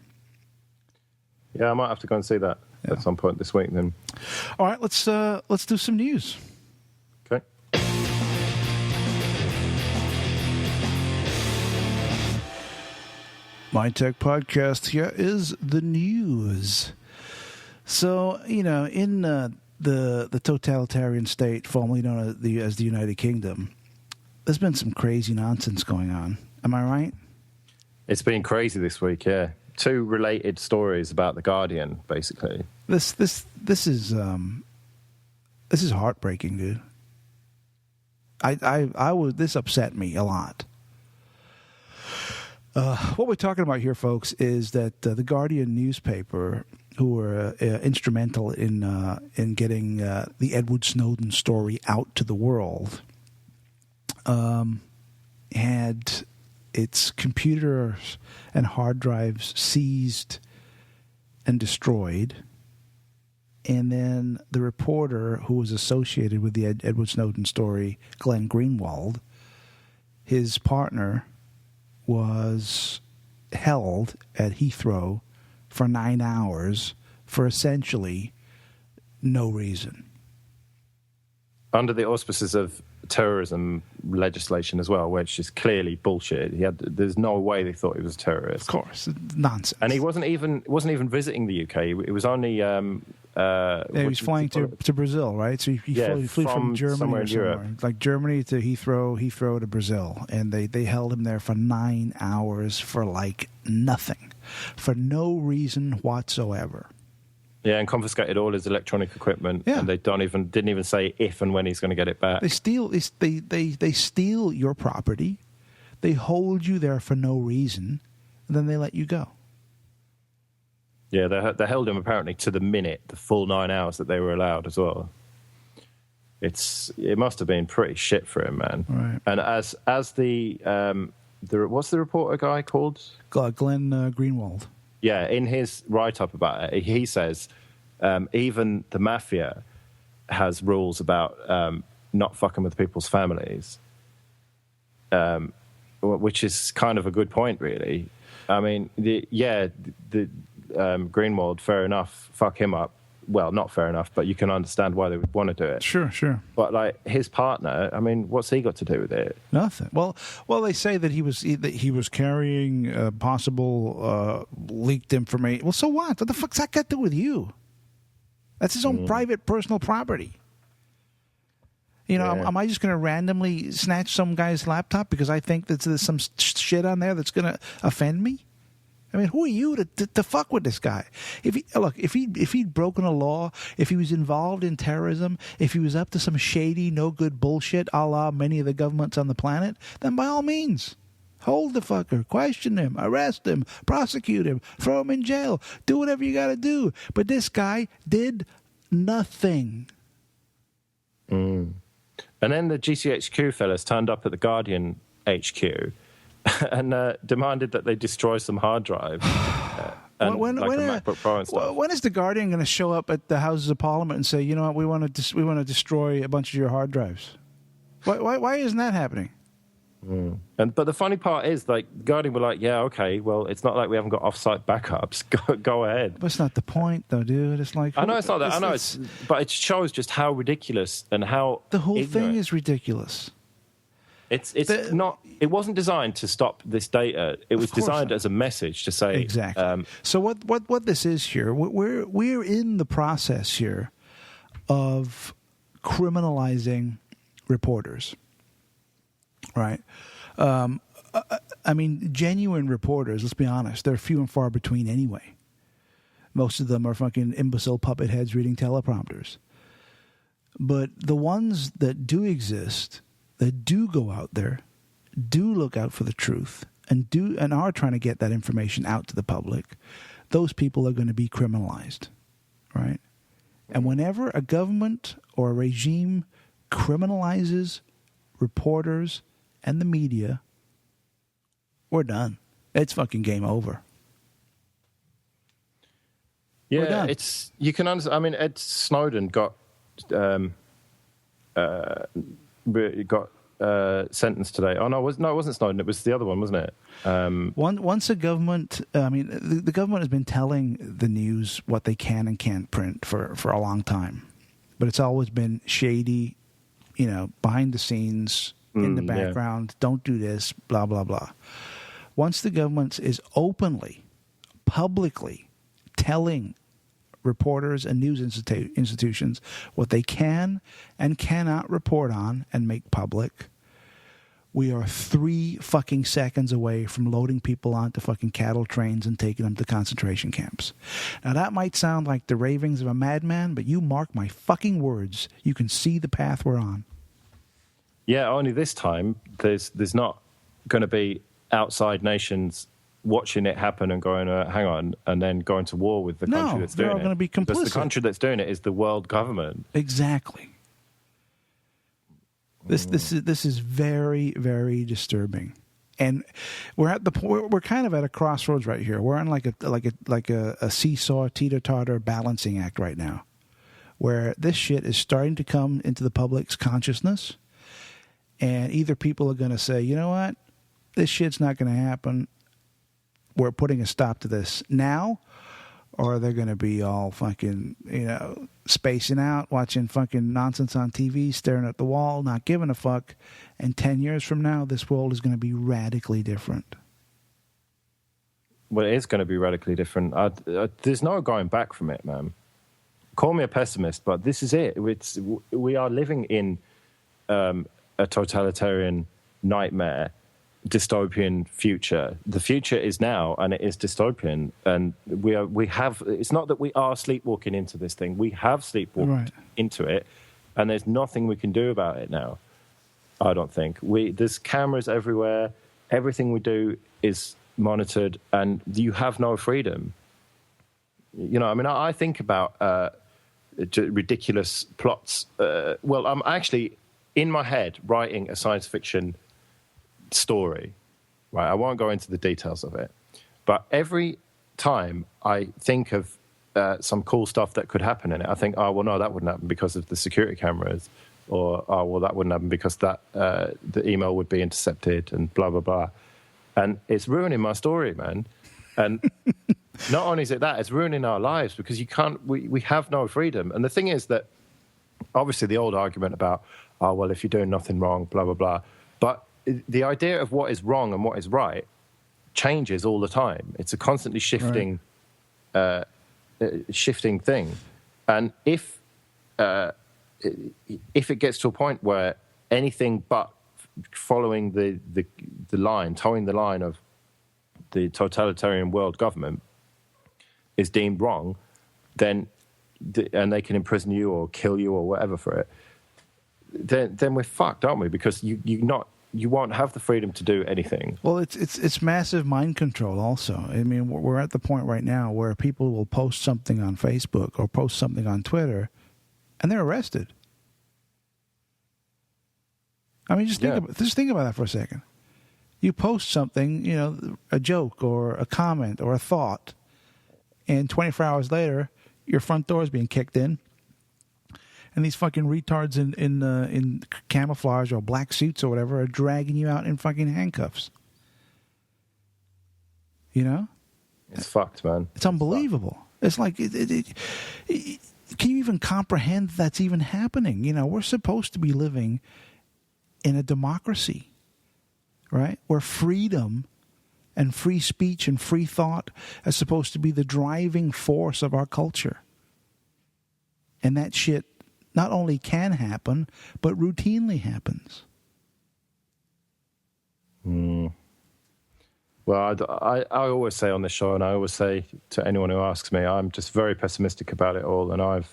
Yeah, I might have to go and see that at some point this week then. All right, let's do some news. Okay. My Tech Podcast, here is the news. So, in the totalitarian state, formerly known as the United Kingdom, there's been some crazy nonsense going on. Am I right? It's been crazy this week, yeah. 2 related stories about The Guardian, basically. This is heartbreaking, dude. This upset me a lot. What we're talking about here, folks, is that the Guardian newspaper, who were instrumental in getting the Edward Snowden story out to the world, had its computers and hard drives seized and destroyed. And then the reporter who was associated with the Edward Snowden story, Glenn Greenwald, his partner was held at Heathrow for 9 hours for essentially no reason. Under the auspices of terrorism legislation as well, which is clearly bullshit. There's no way they thought he was a terrorist. Of course, nonsense. And he wasn't even visiting the UK. It was only he was flying to Brazil, right? So he flew from Germany somewhere or in somewhere, Europe. like Germany to Heathrow to Brazil, and they held him there for 9 hours for like nothing, for no reason whatsoever. Yeah, and confiscated all his electronic equipment, and they didn't even say if and when he's going to get it back. They steal your property, they hold you there for no reason, and then they let you go. Yeah, they held him apparently to the minute, the full 9 hours that they were allowed as well. It must have been pretty shit for him, man. Right. And as the what's the reporter guy called? Glenn Greenwald. Yeah, in his write-up about it, he says even the mafia has rules about not fucking with people's families, which is kind of a good point, really. I mean, Greenwald, fair enough, fuck him up. Well, not fair enough, but you can understand why they would want to do it. Sure. But like his partner, I mean, what's he got to do with it? Nothing. Well, they say that he was carrying possible leaked information. Well, so what? What the fuck's that got to do with you? That's his own private, personal property. You know, am I just going to randomly snatch some guy's laptop because I think that there's some shit on there that's going to offend me? I mean, who are you to fuck with this guy? If he'd broken a law, if he was involved in terrorism, if he was up to some shady, no good bullshit, a la many of the governments on the planet, then by all means, hold the fucker, question him, arrest him, prosecute him, throw him in jail, do whatever you got to do. But this guy did nothing. And then the GCHQ fellas turned up at the Guardian HQ and demanded that they destroy some hard drives and a MacBook Pro and stuff. When is the Guardian going to show up at the Houses of Parliament and say, you know what, we want to destroy a bunch of your hard drives? Why isn't that happening? But the funny part is, like, Guardian were like, yeah, okay, well, it's not like we haven't got off-site backups. Go ahead. But it's not the point, though, dude. It's like I know it's not that. I know but it shows just how ridiculous and how the whole ignorant. thing is ridiculous. It's not. It wasn't designed to stop this data. It was designed as a message to say exactly. So what this is here? We're in the process here of criminalizing reporters, right? I mean, genuine reporters. Let's be honest; they're few and far between anyway. Most of them are fucking imbecile puppet heads reading teleprompters. But the ones that do exist, that do go out there, do look out for the truth, and are trying to get that information out to the public, those people are going to be criminalized, right? And whenever a government or a regime criminalizes reporters and the media, we're done. It's fucking game over. Yeah, you can understand. I mean, Ed Snowden got sentenced today. Oh no, it wasn't Snowden. It was the other one, wasn't it? Once a government, I mean, the government has been telling the news what they can and can't print for a long time, but it's always been shady, you know, behind the scenes, in the background. Don't do this, blah blah blah. Once the government is openly, publicly telling reporters and news institutions what they can and cannot report on and make public, we are 3 fucking seconds away from loading people onto fucking cattle trains and taking them to concentration camps. Now that might sound like the ravings of a madman, but you mark my fucking words, you can see the path we're on. Yeah, only this time there's not going to be outside nations watching it happen and going, hang on, and then going to war with the country that's doing it. No, they're all going to be complicit. Because the country that's doing it is the world government. Exactly. This is very, very disturbing, and we're at the point. We're kind of at a crossroads right here. We're on like a seesaw, teeter-totter balancing act right now, where this shit is starting to come into the public's consciousness, and either people are going to say, you know what, this shit's not going to happen, we're putting a stop to this now, or they're going to be all fucking, you know, spacing out, watching fucking nonsense on TV, staring at the wall, not giving a fuck. And 10 years from now, this world is going to be radically different. Well, it is going to be radically different. There's no going back from it, man. Call me a pessimist, but this is it. We are living in a totalitarian nightmare, dystopian future. The future is now, and it is dystopian, and we have. It's not that we are sleepwalking into this thing. We have sleepwalked into it, and there's nothing we can do about it now. I don't think there's cameras everywhere. Everything we do is monitored, and you have no freedom. You know, I mean, I think about ridiculous plots. Well, I'm actually in my head writing a science fiction story, right? I won't go into the details of it. But every time I think of some cool stuff that could happen in it, I think, oh, well, no, that wouldn't happen because of the security cameras. Or, oh, well, that wouldn't happen because the email would be intercepted and blah, blah, blah. And it's ruining my story, man. And not only is it that, it's ruining our lives because we have no freedom. And the thing is that, obviously, the old argument about, oh, well, if you're doing nothing wrong, blah, blah, blah. But the idea of what is wrong and what is right changes all the time. It's a constantly shifting thing. And if it gets to a point where anything but following the line, towing the line of the totalitarian world government is deemed wrong, then and they can imprison you or kill you or whatever for it, then we're fucked, aren't we? Because you won't have the freedom to do anything. Well, it's massive mind control also. I mean, we're at the point right now where people will post something on Facebook or post something on Twitter and they're arrested. I mean, just think about that for a second. You post something, you know, a joke or a comment or a thought, and 24 hours later, your front door is being kicked in, and these fucking retards in camouflage or black suits or whatever are dragging you out in fucking handcuffs. You know? It's fucked, man. It's unbelievable. It's like... can you even comprehend that's even happening? You know, we're supposed to be living in a democracy, right? Where freedom and free speech and free thought are supposed to be the driving force of our culture. And that shit not only can happen, but routinely happens. Well, I always say on this show, and I always say to anyone who asks me, I'm just very pessimistic about it all, and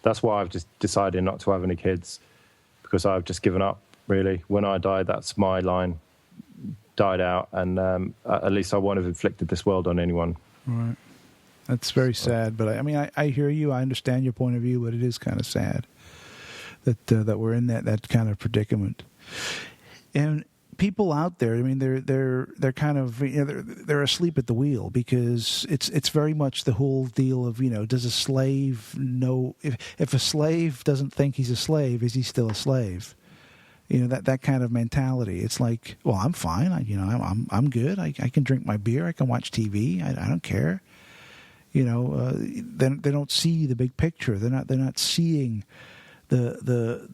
that's why I've just decided not to have any kids, because I've just given up, really. When I die, that's my line, died out, and at least I won't have inflicted this world on anyone. Right. That's very sad, but I mean, I hear you, I understand your point of view, but it is kind of sad that we're in that kind of predicament. And people out there, I mean, they're kind of, you know, they're asleep at the wheel, because it's very much the whole deal of, you know, does a slave know, if a slave doesn't think he's a slave, is he still a slave? You know, that kind of mentality. It's like, well, I'm fine. I'm good. I can drink my beer. I can watch TV. I don't care. You know, they don't see the big picture. They're not seeing the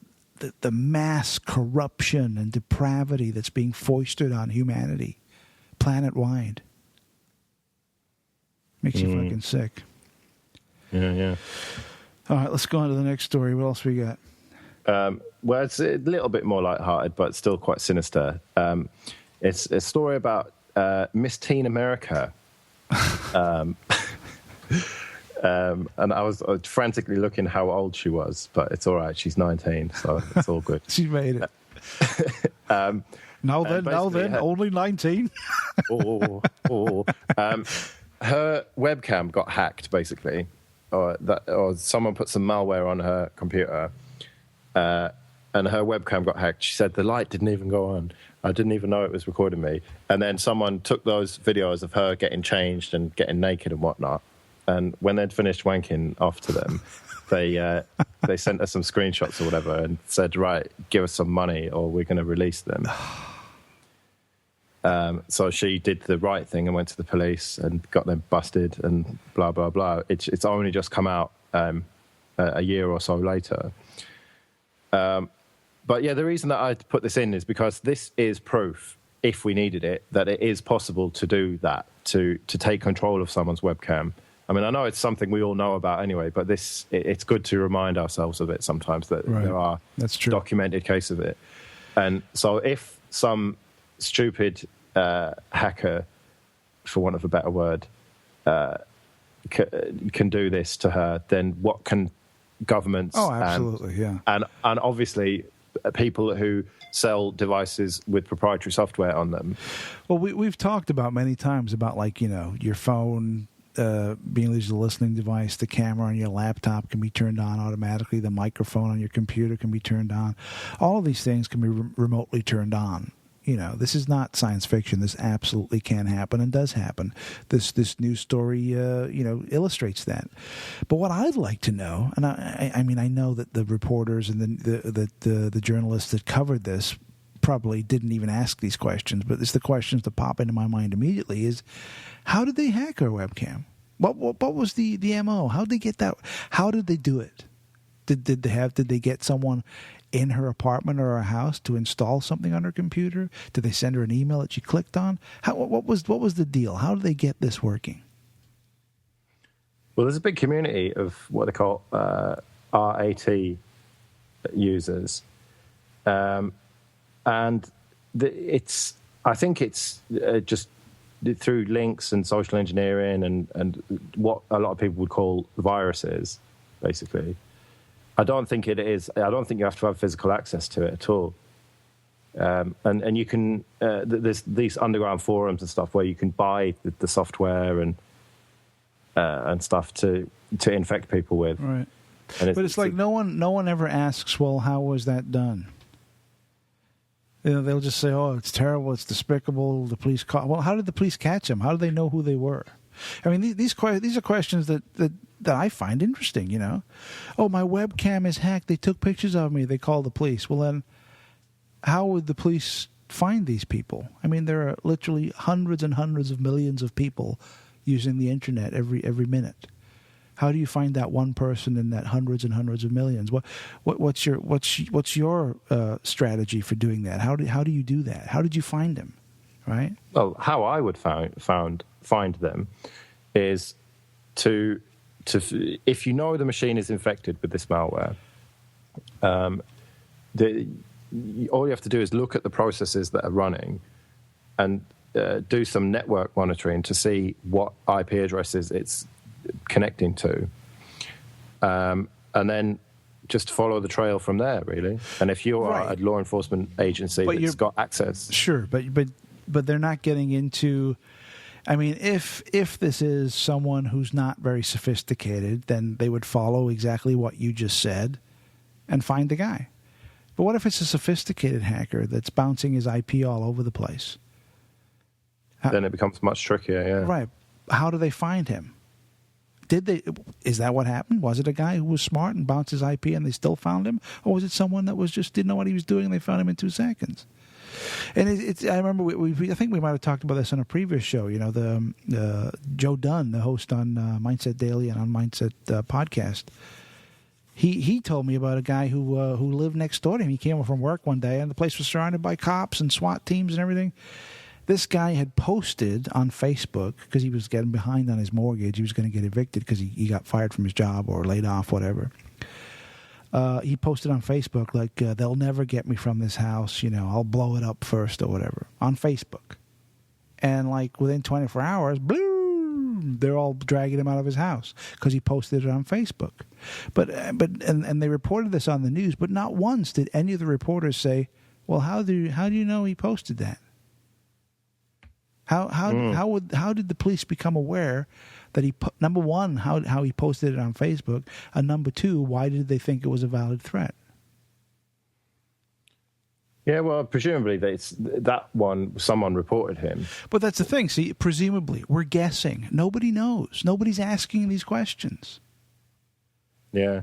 mass corruption and depravity that's being foisted on humanity, planet-wide. Makes you fucking sick. Yeah. All right, let's go on to the next story. What else we got? Well, it's a little bit more lighthearted, but still quite sinister. It's a story about Miss Teen America. And I was frantically looking how old she was, but it's all right. She's 19, so it's all good. She made it. Now then, only 19. Her webcam got hacked, basically, or someone put some malware on her computer, and her webcam got hacked. She said the light didn't even go on. I didn't even know it was recording me. And then someone took those videos of her getting changed and getting naked and whatnot. And when they'd finished wanking off to them, they sent us some screenshots or whatever and said, right, give us some money or we're going to release them. So she did the right thing and went to the police and got them busted and blah, blah, blah. It's only just come out a year or so later. But yeah, the reason that I put this in is because this is proof, if we needed it, that it is possible to do that, to take control of someone's webcam. I mean, I know it's something we all know about anyway, but it's good to remind ourselves of it sometimes, that there are documented cases of it. And so if some stupid hacker, for want of a better word, can do this to her, then what can governments and obviously people who sell devices with proprietary software on them? Well, we've talked about many times about, like, you know, your phone being used as a listening device, the camera on your laptop can be turned on automatically, the microphone on your computer can be turned on. All of these things can be remotely turned on. This is not science fiction. This absolutely can happen and does happen. This news story, illustrates that. But what I'd like to know, and I know that the reporters and the journalists that covered this probably didn't even ask these questions, but it's the questions that pop into my mind immediately: is how did they hack our webcam? What was the MO? How did they get that? How did they do it? Did they get someone in her apartment or her house to install something on her computer? Did they send her an email that she clicked on? What was the deal? How did they get this working? Well, there's a big community of what they call RAT users, and I think it's just through links and social engineering and what a lot of people would call viruses, basically. I don't think it is. I don't think you have to have physical access to it at all. And you can there's these underground forums and stuff where you can buy the software and stuff to infect people with. Right. But it's like no one ever asks, well, how was that done? They'll just say, oh, it's terrible, it's despicable, the police caught. Well, how did the police catch them? How did they know who they were? I mean, these are questions that I find interesting, Oh, my webcam is hacked. They took pictures of me. They called the police. Well, then, how would the police find these people? I mean, there are literally hundreds and hundreds of millions of people using the internet every minute. How do you find that one person in that hundreds and hundreds of millions? What's your strategy for doing that? How do you do that? How did you find them? Right. Well, how I would find them is to if you know the machine is infected with this malware, all you have to do is look at the processes that are running and do some network monitoring to see what IP addresses it's connecting to, and then just follow the trail from there, really. And if you are a law enforcement agency that's got access, sure, but they're not getting into. I mean, if this is someone who's not very sophisticated, then they would follow exactly what you just said and find the guy. But what if it's a sophisticated hacker that's bouncing his IP all over the place? Then it becomes much trickier, yeah. Right. How do they find him? Is that what happened? Was it a guy who was smart and bounced his IP and they still found him? Or was it someone that was just didn't know what he was doing and they found him in 2 seconds? And I remember I think we might have talked about this on a previous show. The Joe Dunn, the host on Mindset Daily and on Mindset Podcast, he told me about a guy who lived next door to him. He came home from work one day and the place was surrounded by cops and SWAT teams and everything. This guy had posted on Facebook, because he was getting behind on his mortgage. He was going to get evicted because he got fired from his job or laid off, whatever. He posted on Facebook, like, they'll never get me from this house. I'll blow it up first or whatever, on Facebook. And, like, within 24 hours, boom, they're all dragging him out of his house because he posted it on Facebook. But they reported this on the news, but not once did any of the reporters say, well, how do you know he posted that? How did the police become aware that number one, how he posted it on Facebook, and number two, why did they think it was a valid threat? Yeah, well, presumably someone reported him. But that's the thing. See, presumably, we're guessing. Nobody knows. Nobody's asking these questions. Yeah.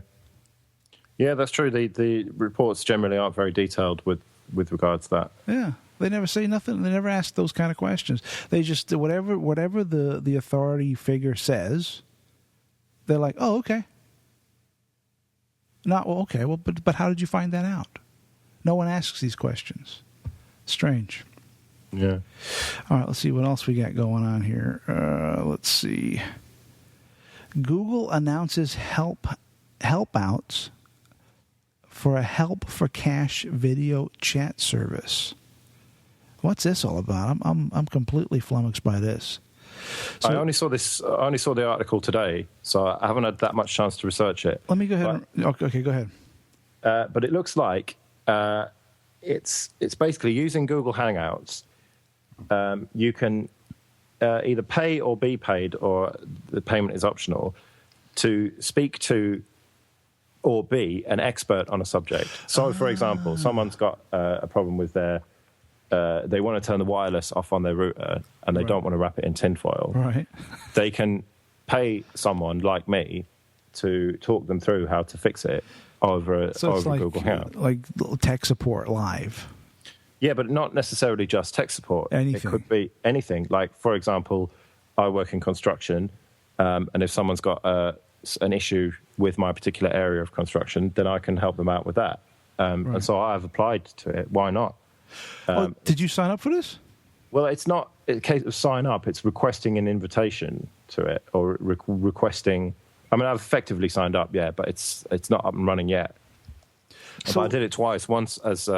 Yeah, that's true. The reports generally aren't very detailed with regards to that. Yeah. They never say nothing. They never ask those kind of questions. They just, whatever the authority figure says, they're like, oh, okay. Okay. Well, but how did you find that out? No one asks these questions. Strange. Yeah. All right, let's see what else we got going on here. Let's see. Google announces help outs for a help for cash video chat service. What's this all about? I'm completely flummoxed by this. So, I only saw the article today, so I haven't had that much chance to research it. Let me go ahead. Okay, go ahead. But it looks like it's basically using Google Hangouts. You can either pay or be paid, or the payment is optional, to speak to or be an expert on a subject. So, for example, someone's got a problem with their they want to turn the wireless off on their router and they don't want to wrap it in tinfoil, Right. they can pay someone like me to talk them through how to fix it over like, Google Hangout. Like tech support live. Yeah, but not necessarily just tech support. Anything. It could be anything. Like, for example, I work in construction, and if someone's got an issue with my particular area of construction, then I can help them out with that. And so I've applied to it. Why not? Did you sign up for this? Well, it's not a case of sign up. It's requesting an invitation to it, or requesting. I mean, I've effectively signed up, yeah, but it's not up and running yet. So I did it twice. Once as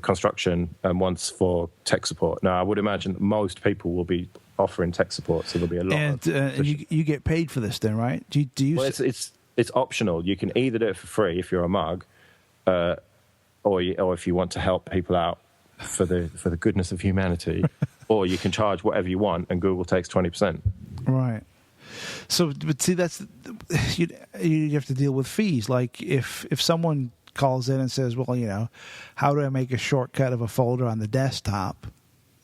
construction and once for tech support. Now, I would imagine that most people will be offering tech support, so there'll be a lot. And you get paid for this, then, right? Do you? Well, it's optional. You can either do it for free if you're a mug, or if you want to help people out for the goodness of humanity, or you can charge whatever you want, and Google takes 20%. Right. So, but see, that's you have to deal with fees. Like if someone calls in and says, well, how do I make a shortcut of a folder on the desktop?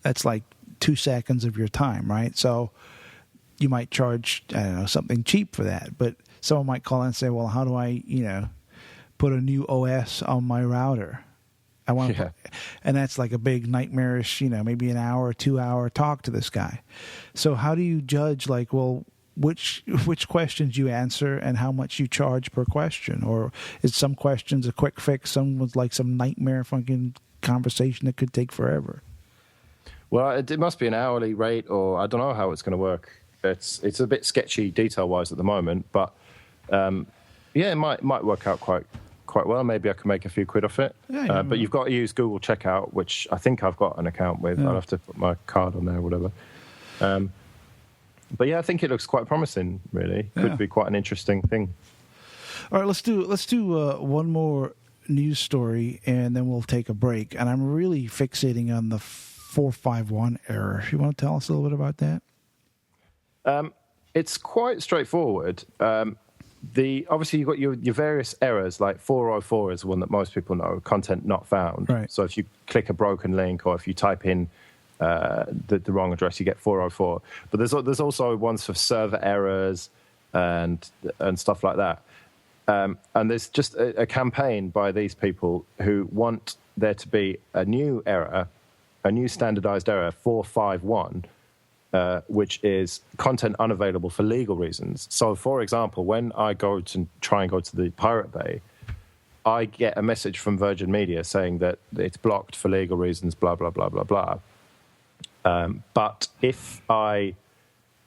That's like 2 seconds of your time, right? So you might charge, I don't know, something cheap for that. But someone might call in and say, well, how do I, put a new OS on my router? I want to, and that's like a big nightmarish, maybe an hour or 2 hour talk to this guy. So how do you judge, like, well, which questions you answer and how much you charge per question? Or is some questions a quick fix, some was like some nightmare fucking conversation that could take forever? Well, it must be an hourly rate, or I don't know how it's going to work. It's a bit sketchy detail-wise at the moment, but it might work out quite well. Maybe I can make a few quid off it. Yeah, but you've got to use Google Checkout, which I think I've got an account with. Yeah. I'll have to put my card on there or whatever. But yeah, I think it looks quite promising, really. Could be quite an interesting thing. All right, let's do one more news story, and then we'll take a break. And I'm really fixating on the 451 error. You want to tell us a little bit about that? It's quite straightforward. Obviously, you've got your various errors, like 404 is the one that most people know, content not found. Right. So if you click a broken link or if you type in the wrong address, you get 404. But there's also ones for server errors and stuff like that. And there's just a campaign by these people who want there to be a new error, a new standardized error, 451, which is content unavailable for legal reasons. So, for example, when I try and go to the Pirate Bay, I get a message from Virgin Media saying that it's blocked for legal reasons, blah, blah, blah, blah, blah. But if I,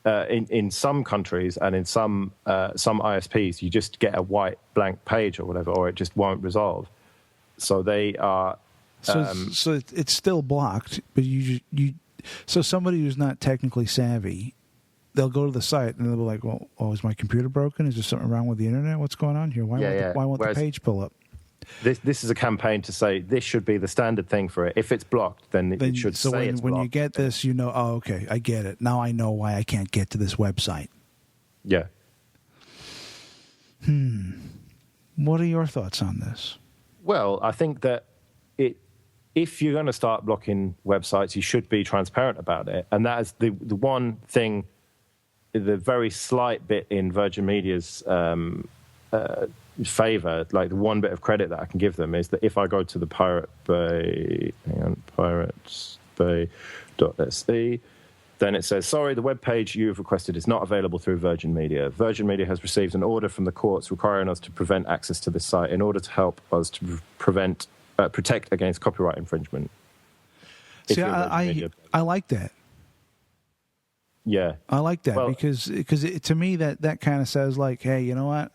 in some countries and in some ISPs, you just get a white blank page or whatever, or it just won't resolve. So they are... So it's still blocked, but so somebody who's not technically savvy, they'll go to the site and they'll be like, well, is my computer broken? Is there something wrong with the internet? What's going on here? Why won't the page pull up? This is a campaign to say this should be the standard thing for it. If it's blocked, then it should say it's blocked. So when you get this, okay, I get it. Now I know why I can't get to this website. Yeah. What are your thoughts on this? Well, I think that if you're going to start blocking websites, you should be transparent about it. And that is the one thing, the very slight bit in Virgin Media's favor, like the one bit of credit that I can give them is that if I go to the Pirate Bay, piratesbay.se, then it says, sorry, the web page you've requested is not available through Virgin Media. Virgin Media has received an order from the courts requiring us to prevent access to this site in order to help us to protect against copyright infringement. See, I like that. Yeah. I like that because to me that kind of says like, hey, you know what?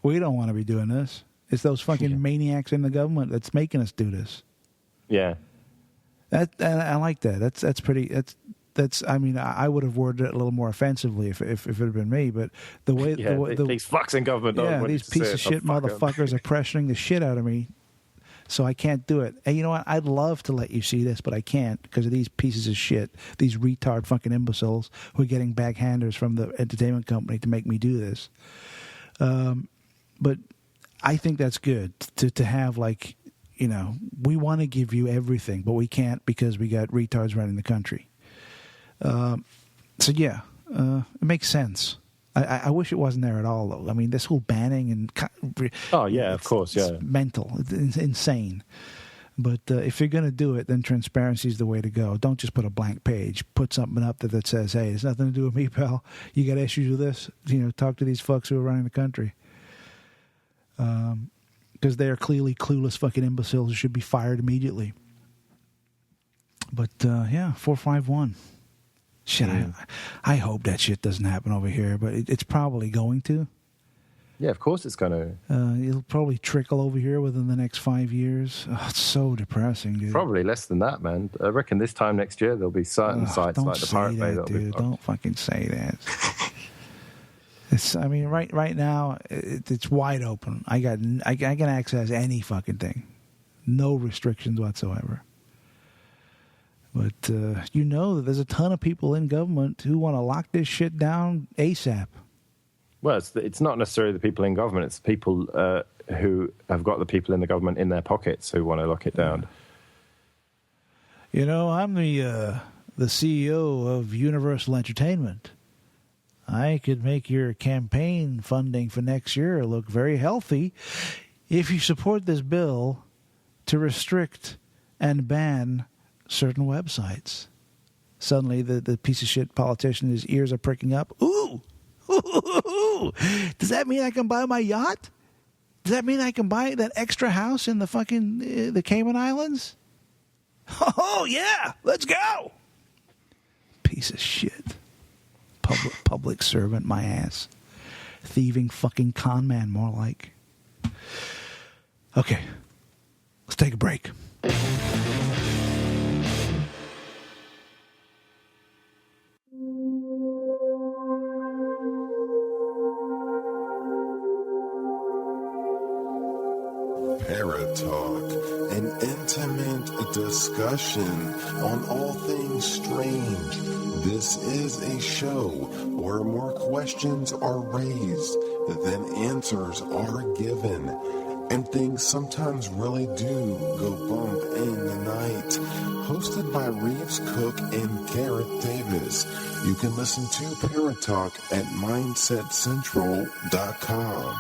We don't want to be doing this. It's those fucking maniacs in the government that's making us do this. Yeah. I like that. That's pretty. That's. I mean, I would have worded it a little more offensively if it had been me. But the way these fucks in government, these piece of shit motherfuckers are pressuring the shit out of me, so I can't do it. And you know what? I'd love to let you see this, but I can't because of these pieces of shit, these retard fucking imbeciles who are getting backhanders from the entertainment company to make me do this. But I think that's good to have, like, we want to give you everything, but we can't because we got retards running the country. It makes sense. I wish it wasn't there at all, though. I mean, this whole banning and of course, yeah, it's mental, it's insane. But if you're going to do it, then transparency is the way to go. Don't just put a blank page. Put something up that says, "Hey, it's nothing to do with me, pal. You got issues with this? Talk to these fucks who are running the country." Because they are clearly clueless fucking imbeciles who should be fired immediately. But 451. Shit, I hope that shit doesn't happen over here, but it's probably going to. Yeah, of course it's going to. It'll probably trickle over here within the next 5 years. Oh, it's so depressing, dude. Probably less than that, man. I reckon this time next year there'll be certain sites like the Pirate Bay. Don't fucking say that. Right now it's wide open. I can access any fucking thing, no restrictions whatsoever. But that there's a ton of people in government who want to lock this shit down ASAP. Well, it's not necessarily the people in government. It's people who have got the people in the government in their pockets who want to lock it down. I'm the CEO of Universal Entertainment. I could make your campaign funding for next year look very healthy if you support this bill to restrict and ban certain websites. Suddenly, the piece of shit politician, his ears are pricking up. Ooh! Does that mean I can buy my yacht? Does that mean I can buy that extra house in the fucking the Cayman Islands? Oh, yeah! Let's go! Piece of shit. Public servant, my ass. Thieving fucking con man, more like. Okay. Let's take a break. Paratalk, an intimate discussion on all things strange. This is a show where more questions are raised than answers are given, and things sometimes really do go bump in the night. Hosted by Reeves Cook and Gareth Davies. You can listen to Paratalk at MindsetCentral.com.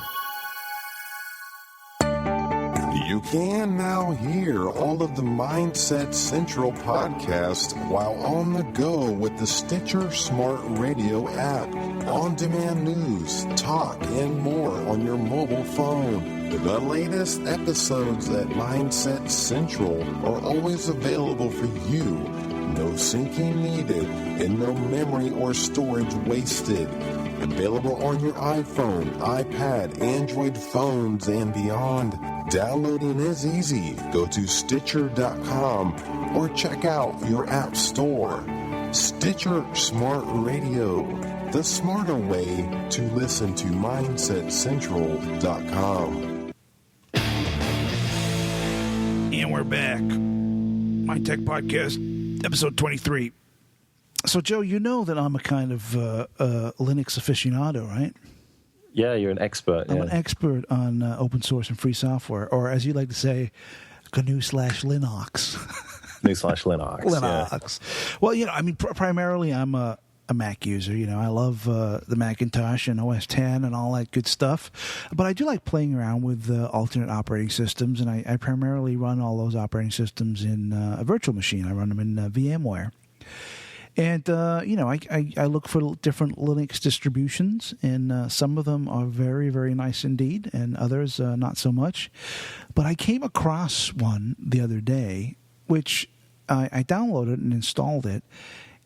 You can now hear all of the Mindset Central podcasts while on the go with the Stitcher Smart Radio app. On-demand news, talk, and more on your mobile phone. The latest episodes at Mindset Central are always available for you. No syncing needed and no memory or storage wasted. Available on your iPhone, iPad, Android phones, and beyond. Downloading is easy. Go to Stitcher.com or check out your app store. Stitcher Smart Radio, the smarter way to listen to MindsetCentral.com. And we're back. My Tech Podcast, episode 23. So, Joe, you know that I'm a kind of Linux aficionado, right? Yeah, you're an expert. I'm an expert on open source and free software, or as you like to say, GNU/Linux. GNU/Linux. Linux. Yeah. Well, primarily I'm a Mac user. I love the Macintosh and OS X and all that good stuff. But I do like playing around with alternate operating systems, and I primarily run all those operating systems in a virtual machine. I run them in VMware. And, I look for different Linux distributions, and some of them are very, very nice indeed, and others not so much. But I came across one the other day, which I downloaded and installed it,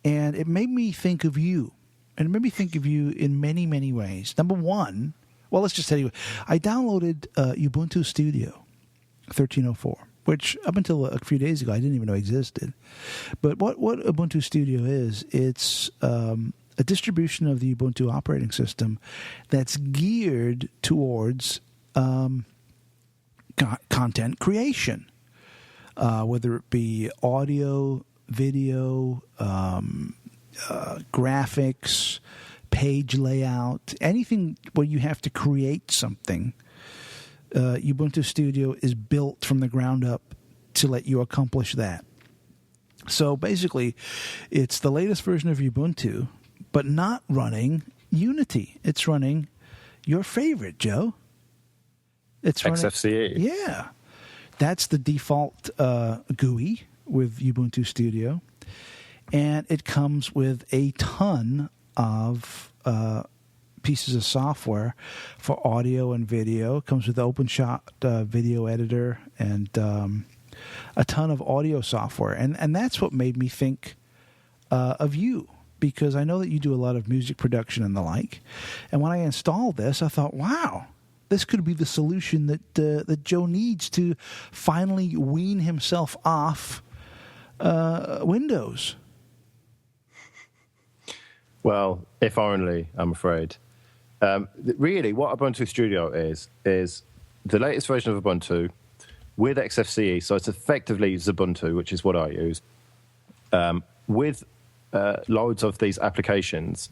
and it made me think of you. And it made me think of you in many, many ways. Number one, well, let's just tell you, I downloaded Ubuntu Studio 13.04. Which up until a few days ago I didn't even know existed. But what Ubuntu Studio is, it's a distribution of the Ubuntu operating system that's geared towards content creation, whether it be audio, video, graphics, page layout, anything where you have to create something. Ubuntu Studio is built from the ground up to let you accomplish that. So basically, it's the latest version of Ubuntu, but not running Unity. It's running your favorite, Joe. It's running XFCE. Yeah. That's the default GUI with Ubuntu Studio. And it comes with a ton of pieces of software for audio and video. It comes with OpenShot video editor and a ton of audio software. And that's what made me think of you, because I know that you do a lot of music production and the like. And when I installed this, I thought, wow, this could be the solution that Joe needs to finally wean himself off Windows. Well, if only, I'm afraid. Really, what Ubuntu Studio is the latest version of Ubuntu with XFCE, so it's effectively Ubuntu, which is what I use, with loads of these applications,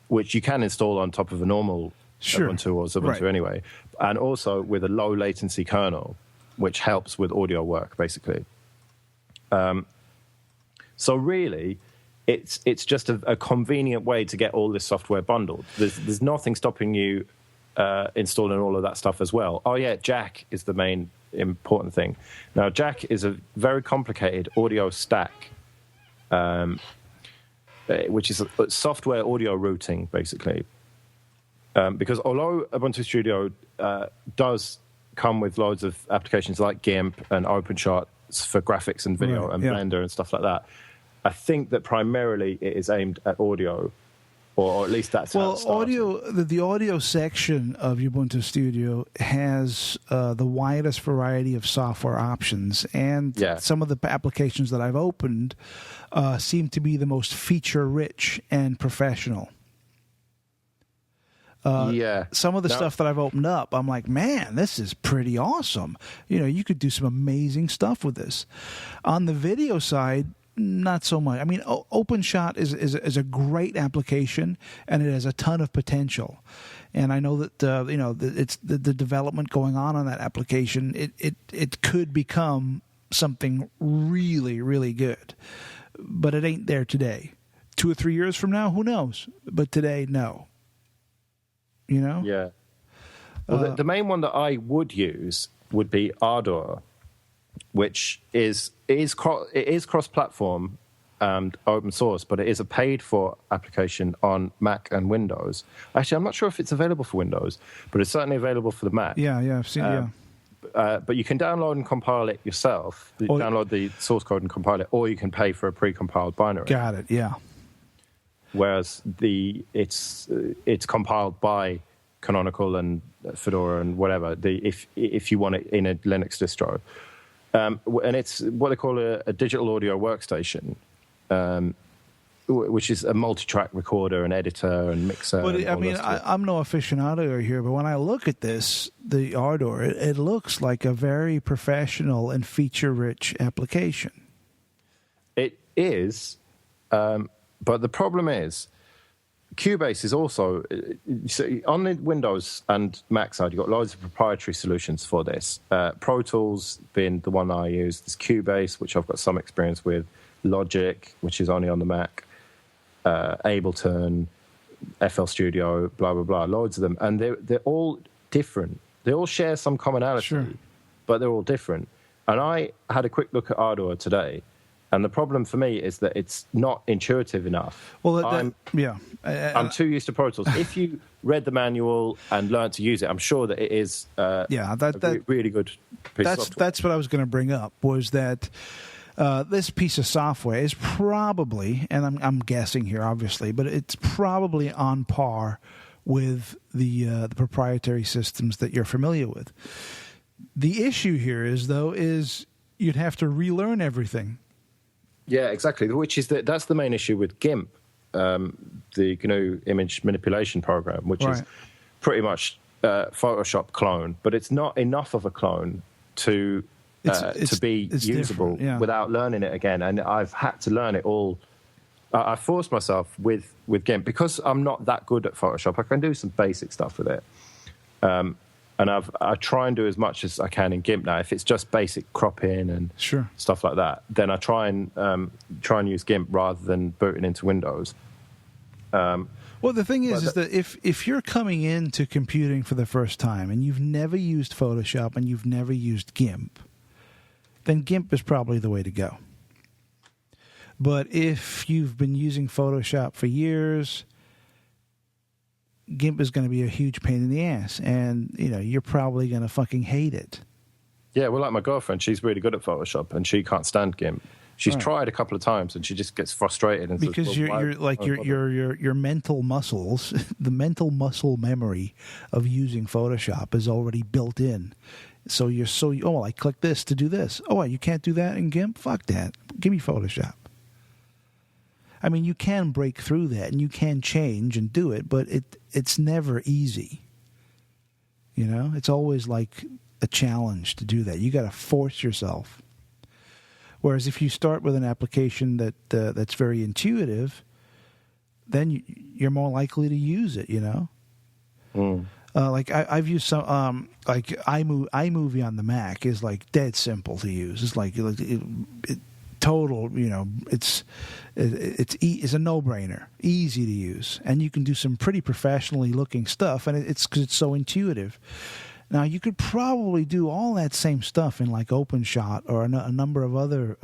which you can install on top of a normal Ubuntu or Ubuntu anyway, and also with a low latency kernel, which helps with audio work, basically. So really, it's just a convenient way to get all this software bundled. There's nothing stopping you installing all of that stuff as well. Oh yeah, Jack is the main important thing. Now, Jack is a very complicated audio stack, which is software audio routing, basically. Because although Ubuntu Studio does come with loads of applications like GIMP and OpenShot for graphics and video and Blender and stuff like that, I think that primarily it is aimed at audio, or at least that's how it started. The audio section of Ubuntu Studio has the widest variety of software options, and some of the applications that I've opened seem to be the most feature-rich and professional. Some of the stuff that I've opened up, I'm like, man, this is pretty awesome. You know, you could do some amazing stuff with this. On the video side, not so much. I mean, OpenShot is a great application, and it has a ton of potential. And I know that it's the development going on that application. It could become something really, really good, but it ain't there today. 2 or 3 years from now, who knows? But today, no. You know? Yeah. Well, the main one that I would use would be Ardor, which is cross-platform and open source, but it is a paid-for application on Mac and Windows. Actually, I'm not sure if it's available for Windows, but it's certainly available for the Mac. Yeah, I've seen it. But you can download and compile it yourself. You download the source code and compile it, or you can pay for a pre-compiled binary. Got it. Yeah. Whereas it's compiled by Canonical and Fedora and whatever. If you want it in a Linux distro, and it's what they call a digital audio workstation, which is a multi-track recorder and editor and mixer. But I mean, I'm no aficionado here, but when I look at this, the Ardor, it looks like a very professional and feature-rich application. It is. But the problem is, Cubase is also, on the Windows and Mac side, you've got loads of proprietary solutions for this. Pro Tools being the one I use. There's Cubase, which I've got some experience with. Logic, which is only on the Mac. Ableton, FL Studio, blah, blah, blah. Loads of them. And they're all different. They all share some commonality, but they're all different. And I had a quick look at Ardor today. And the problem for me is that it's not intuitive enough. Well, I'm too used to Pro Tools. If you read the manual and learned to use it, I'm sure that it is a really good piece of software. That's what I was going to bring up, was that this piece of software is probably, and I'm guessing here, obviously, but it's probably on par with the proprietary systems that you're familiar with. The issue here is you'd have to relearn everything. Yeah, exactly. That's the main issue with GIMP, the GNU image manipulation program, which is pretty much Photoshop clone, but it's not enough of a clone to be usable without learning it again. And I've had to learn it all. I forced myself with GIMP because I'm not that good at Photoshop. I can do some basic stuff with it. And I try and do as much as I can in GIMP now. If it's just basic cropping and stuff like that, then I try and use GIMP rather than booting into Windows. Well, the thing is that if you're coming into computing for the first time and you've never used Photoshop and you've never used GIMP, then GIMP is probably the way to go. But if you've been using Photoshop for years, GIMP is going to be a huge pain in the ass, and you're probably going to fucking hate it. Yeah, well, like my girlfriend, she's really good at Photoshop, and she can't stand GIMP. She's tried a couple of times, and she just gets frustrated. And because says, your mental muscles, the mental muscle memory of using Photoshop is already built in. So I click this to do this. Oh, you can't do that in GIMP? Fuck that. Give me Photoshop. I mean, you can break through that, and you can change and do it, but it's never easy. It's always like a challenge to do that. You got to force yourself. Whereas if you start with an application that's very intuitive, then you're more likely to use it. Like I've used some like iMovie on the Mac is like dead simple to use. It's like total, it's a no-brainer, easy to use, and you can do some pretty professionally looking stuff, and it's because it's so intuitive. Now, you could probably do all that same stuff in like OpenShot or a number of other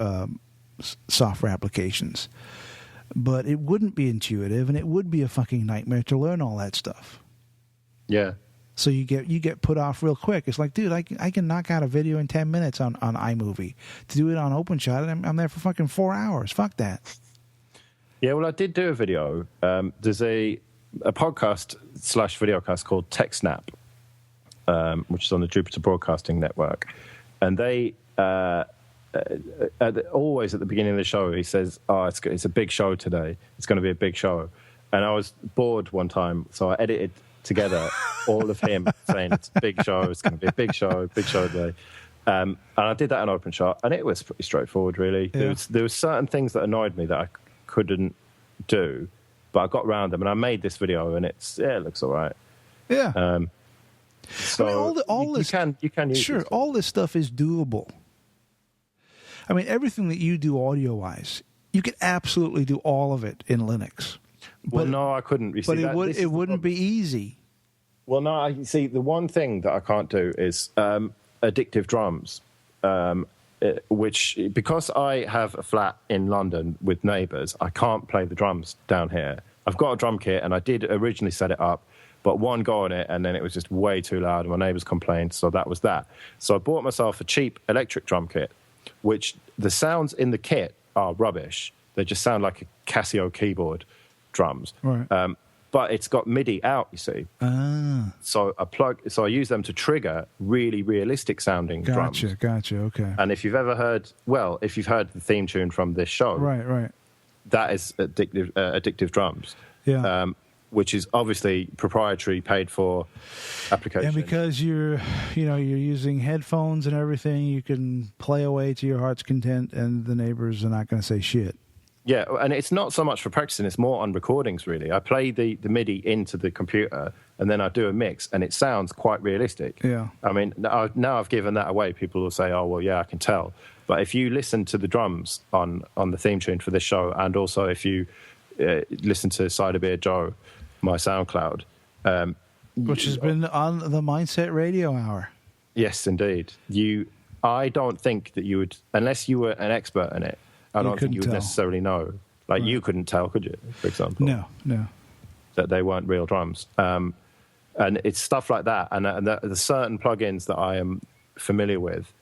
software applications, but it wouldn't be intuitive, and it would be a fucking nightmare to learn all that stuff. Yeah. So you get put off real quick. It's like, dude, I can knock out a video in 10 minutes on iMovie. To do it on OpenShot, I'm there for fucking 4 hours. Fuck that. Yeah, well, I did do a video. There's a podcast / videocast called TechSnap, which is on the Jupiter Broadcasting Network. And they, always at the beginning of the show, he says, it's a big show today. It's going to be a big show. And I was bored one time, so I edited together all of him saying it's a big show, it's going to be a big show today. And I did that on OpenShot, and it was pretty straightforward, really. Yeah. There was certain things that annoyed me that I couldn't do, but I got around them, and I made this video, and it looks all right. Yeah. So you can use sure, this. all this stuff is doable. I mean, everything that you do audio-wise, you could absolutely do all of it in Linux. Well, no, I couldn't. It wouldn't be easy. Well, no, you see, the one thing that I can't do is addictive drums, which, because I have a flat in London with neighbours, I can't play the drums down here. I've got a drum kit, and I did originally set it up, but one go on it, and then it was just way too loud, and my neighbours complained, so that was that. So I bought myself a cheap electric drum kit, which the sounds in the kit are rubbish. They just sound like a Casio keyboard drums. Right. But it's got MIDI out, you see. So I use them to trigger really realistic sounding drums. Gotcha, okay. And if you've heard the theme tune from this show, right, that is addictive drums. Yeah. Which is obviously proprietary, paid for application. And because you're using headphones and everything, you can play away to your heart's content, and the neighbors are not going to say shit. Yeah, and it's not so much for practicing, it's more on recordings, really. I play the MIDI into the computer, and then I do a mix, and it sounds quite realistic. Yeah. I mean, now I've given that away, people will say, oh, well, yeah, I can tell. But if you listen to the drums on the theme tune for this show, and also if you listen to Cider Beer Joe, my SoundCloud. Which has been on the Mindset Radio Hour. Yes, indeed. I don't think that you would, unless you were an expert in it, I don't think you would necessarily know. Like, right. You couldn't tell, could you, for example? No. That they weren't real drums. And it's stuff like that. And the certain plugins that I am familiar with,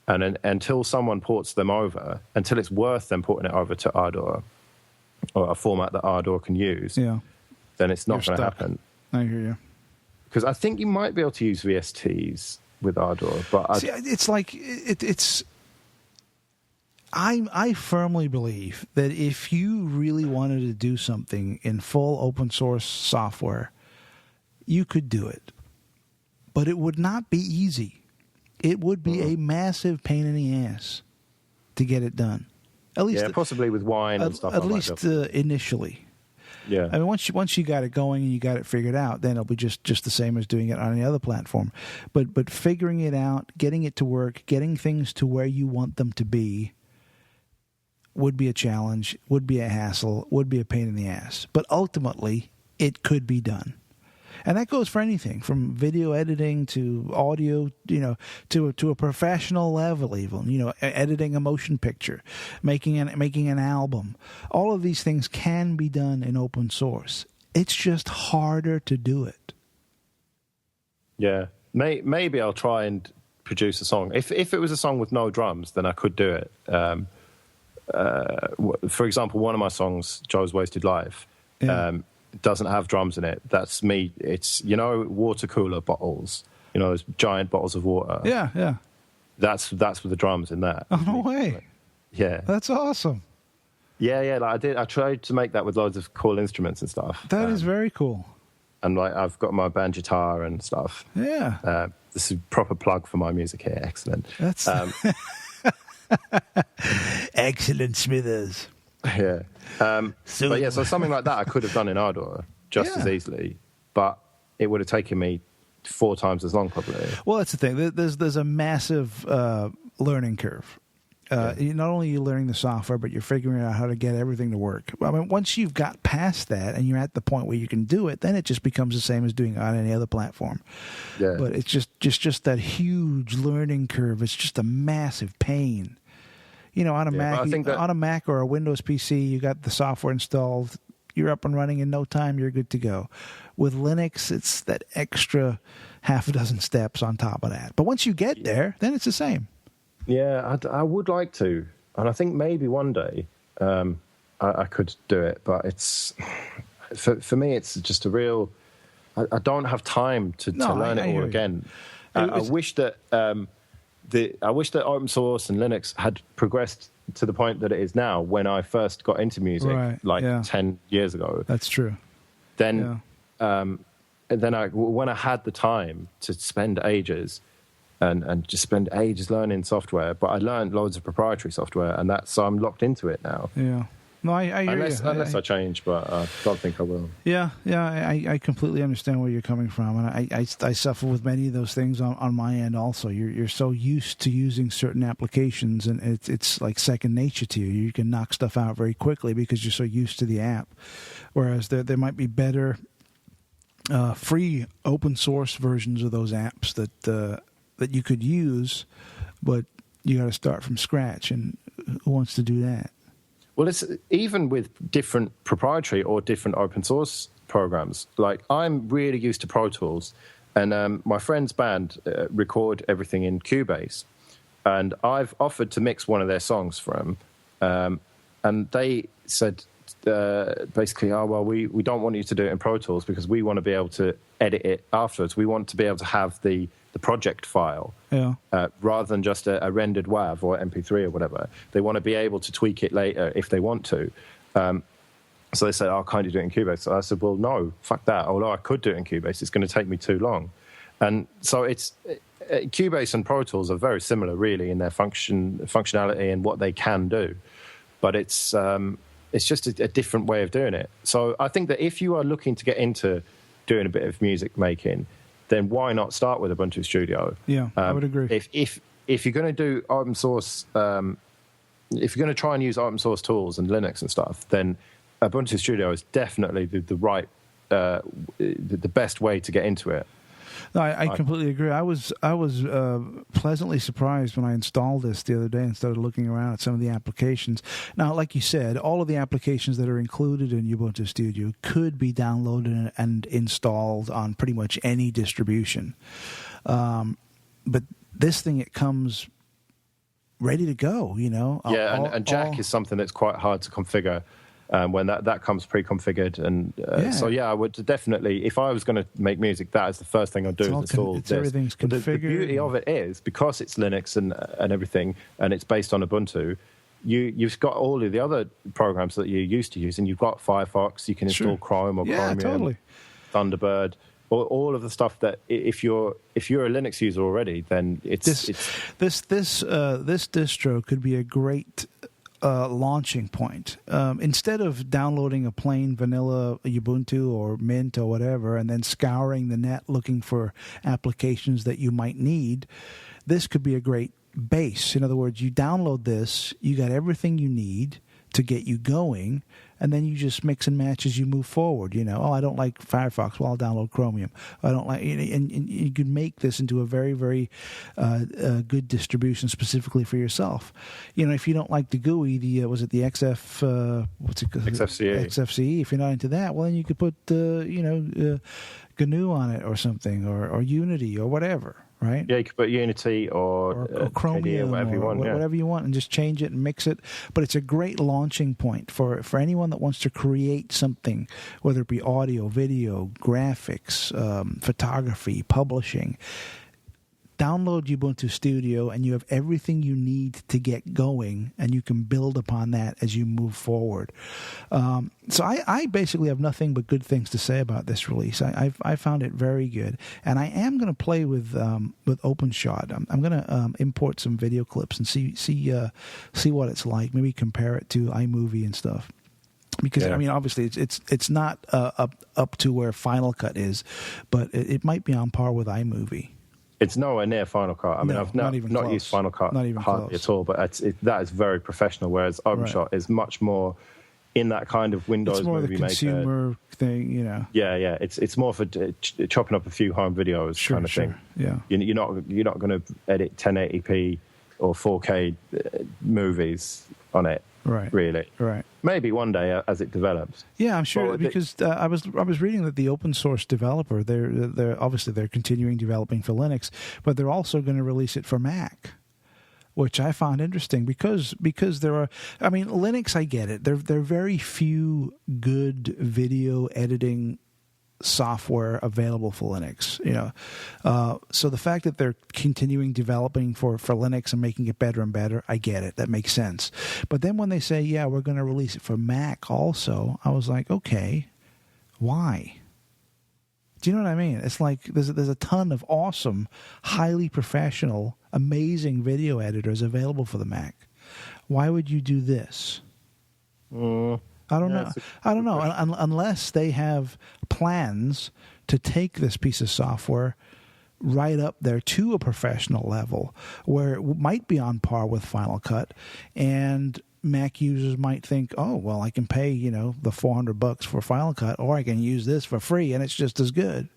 and until someone ports them over, until it's worth them porting it over to Ardor, or a format that Ardor can use, then it's not going to happen. I hear you. Because I think you might be able to use VSTs with Ardor, but it's like it's. I firmly believe that if you really wanted to do something in full open source software, you could do it, but it would not be easy. It would be a massive pain in the ass to get it done. At least, possibly with wine and stuff like that. At least initially. Yeah. I mean, once you got it going and you got it figured out, then it'll be just the same as doing it on any other platform. But figuring it out, getting it to work, getting things to where you want them to be would be a challenge, would be a hassle, would be a pain in the ass. But ultimately, it could be done. And that goes for anything from video editing to audio, to a professional level, even, editing a motion picture, making an album. All of these things can be done in open source. It's just harder to do it. Yeah. Maybe I'll try and produce a song. If it was a song with no drums, then I could do it. For example, one of my songs, Joe's Wasted Life, doesn't have drums in it. That's me. It's, water cooler bottles, those giant bottles of water. Yeah. That's with the drums in that. Oh, no way. Like, yeah. That's awesome. Yeah. Like I tried to make that with loads of cool instruments and stuff. That is very cool. And like I've got my band guitar and stuff. Yeah. This is a proper plug for my music here. Excellent. That's excellent, Smithers. Yeah. So something like that I could have done in Ardor just as easily, but it would have taken me 4 times as long probably. Well, that's the thing. There's a massive learning curve. Not only are you learning the software, but you're figuring out how to get everything to work. I mean, once you've got past that and you're at the point where you can do it, then it just becomes the same as doing it on any other platform. Yeah. But it's just that huge learning curve. It's just a massive pain. On a Mac or a Windows PC, you got the software installed, you're up and running in no time, you're good to go. With Linux, it's that extra half a dozen steps on top of that. But once you get there, then it's the same. Yeah, I would like to. And I think maybe one day I could do it. But it's for me, it's just a real... I don't have time to learn it all again. I wish that... I wish that open source and Linux had progressed to the point that it is now when I first got into music, 10 years ago. That's true. Then, when I had the time to spend ages and just spend ages learning software, but I learned loads of proprietary software, and so I'm locked into it now. Yeah. No, I hear you. Unless I change, but I don't think I will. Yeah, I completely understand where you're coming from, and I suffer with many of those things on my end also. You're so used to using certain applications, and it's like second nature to you. You can knock stuff out very quickly because you're so used to the app. Whereas there might be better free open source versions of those apps that you could use, but you got to start from scratch, and who wants to do that? Well, it's even with different proprietary or different open source programs. Like I'm really used to Pro Tools, and my friend's band record everything in Cubase, and I've offered to mix one of their songs for them, and they said basically, we don't want you to do it in Pro Tools because we want to be able to edit it afterwards. We want to be able to have the project file rather than just a rendered WAV or MP3 or whatever. They want to be able to tweak it later if they want to. So they said, can't you do it in Cubase? So I said, well, no, fuck that. Although I could do it in Cubase, it's going to take me too long. And so Cubase and Pro Tools are very similar, really, in their functionality and what they can do. But it's just a different way of doing it. So I think that if you are looking to get into doing a bit of music making, then why not start with Ubuntu Studio? Yeah, I would agree. If you're going to do open source, if you're going to try and use open source tools and Linux and stuff, then Ubuntu Studio is definitely the right, the best way to get into it. No, I completely agree. I was pleasantly surprised when I installed this the other day and started looking around at some of the applications. Now, like you said, all of the applications that are included in Ubuntu Studio could be downloaded and installed on pretty much any distribution. But this thing, it comes ready to go, and Jack is something that's quite hard to configure. When that comes pre-configured, and I would definitely, if I was going to make music, that is the first thing I'd do is install this. Everything's configured. The beauty of it is, because it's Linux and everything, and it's based on Ubuntu, you've got all of the other programs that you're used to using. You've got Firefox, you can install Chrome or Chromium, totally. Thunderbird, all of the stuff that if you're a Linux user already, then it's this distro could be a great launching point. Instead of downloading a plain vanilla Ubuntu or Mint or whatever and then scouring the net looking for applications that you might need, this could be a great base. In other words, you download this, you got everything you need to get you going, and then you just mix and match as you move forward. Oh, I don't like Firefox. Well, I'll download Chromium. I don't like, and you can make this into a very, very good distribution specifically for yourself. If you don't like the GUI, was it the XF? What's it called? XFCE. XFCE. If you're not into that, well, then you could put GNU on it or something, or Unity or whatever. Right? Yeah, you could put Unity or Chromium or whatever you want. Whatever you want, and just change it and mix it. But it's a great launching point for anyone that wants to create something, whether it be audio, video, graphics, photography, publishing. Download Ubuntu Studio, and you have everything you need to get going, and you can build upon that as you move forward. So I basically have nothing but good things to say about this release. I found it very good, and I am going to play with OpenShot. I'm going to import some video clips and see what it's like. Maybe compare it to iMovie and stuff. Because I mean, obviously, it's not up to where Final Cut is, but it might be on par with iMovie. It's nowhere near Final Cut. I mean, I've not used Final Cut hardly at all, but that is very professional, whereas OpenShot is much more in that kind of Windows movie maker. It's more the consumer thing, Yeah. It's more for chopping up a few home videos kind of thing. Yeah. You're not going to edit 1080p or 4K movies on it. Right. Really. Right. Maybe one day as it develops. Yeah, I'm sure, because I was reading that the open source developer, they're obviously they're continuing developing for Linux, but they're also going to release it for Mac, which I found interesting because there are, I mean, Linux, I get it. There are very few good video editing software available for Linux, so the fact that they're continuing developing for Linux and making it better and better, I get it. That makes sense. But then when they say, yeah, we're going to release it for Mac also, I was like, okay, why? Do you know what I mean? It's like there's a ton of awesome, highly professional, amazing video editors available for the Mac. Why would you do this? I don't know. Unless they have plans to take this piece of software right up there to a professional level where it might be on par with Final Cut, and Mac users might think, oh, well, I can pay, the $400 for Final Cut, or I can use this for free and it's just as good.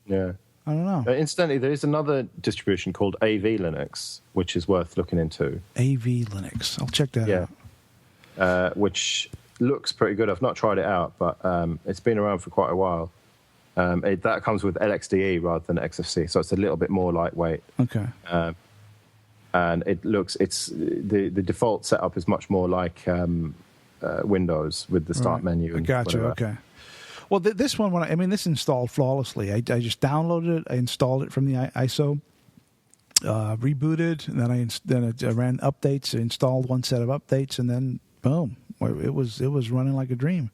Yeah. I don't know. Incidentally, there is another distribution called AV Linux, which is worth looking into. AV Linux. I'll check that out. Which looks pretty good. I've not tried it out, but it's been around for quite a while. That comes with LXDE rather than XFC, so it's a little bit more lightweight. Okay. And it's the default setup is much more like Windows with the start menu. And gotcha. whatever. Okay. Well, this one, this installed flawlessly. I just downloaded it. I installed it from the ISO. Rebooted, and then I ran updates. Installed one set of updates, and then boom, it was running like a dream.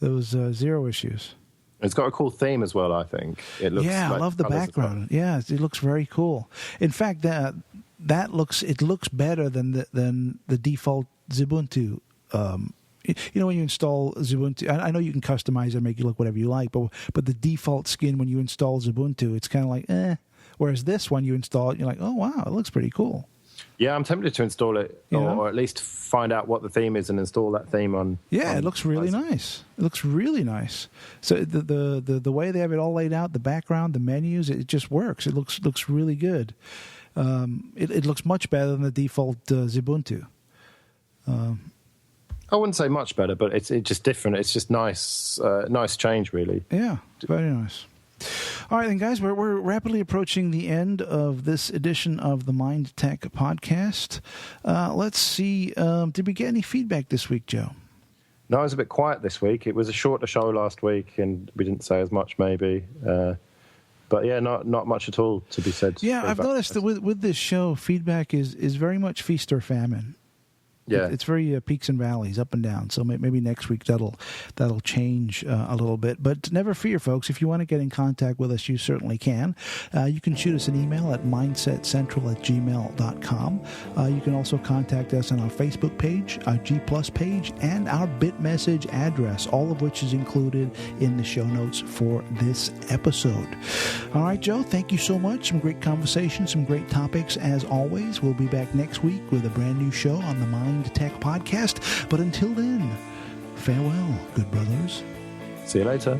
There was zero issues. It's got a cool theme as well. I think it looks. Yeah, like I love the background. Well. Yeah, it looks very cool. In fact, that looks better than the default Ubuntu. When you install Ubuntu, I know you can customize it and make it look whatever you like, but the default skin when you install Ubuntu, it's kind of like eh. Whereas this one, you install it, you're like, oh, wow, it looks pretty cool. Yeah, I'm tempted to install it, or at least find out what the theme is and install that theme on. Yeah, it looks really nice. It looks really nice. So the way they have it all laid out, the background, the menus, it just works. It looks really good. It looks much better than the default Ubuntu. I wouldn't say much better, but it's just different. It's just nice change, really. Yeah, very nice. All right, then, guys, we're rapidly approaching the end of this edition of the Mind Tech podcast. Let's see. Did we get any feedback this week, Joe? No, it was a bit quiet this week. It was a shorter show last week, and we didn't say as much, maybe. But yeah, not much at all to be said. Yeah, I've noticed that with this show, feedback is very much feast or famine. Yeah. It's very peaks and valleys, up and down. So maybe next week that'll change a little bit. But never fear, folks. If you want to get in contact with us, you certainly can. You can shoot us an email at mindsetcentral@gmail.com. You can also contact us on our Facebook page, our G Plus page, and our BitMessage address, all of which is included in the show notes for this episode. All right, Joe, thank you so much. Some great conversation, some great topics as always. We'll be back next week with a brand new show on the Mind Tech Podcast. But until then, farewell, good brothers. See you later.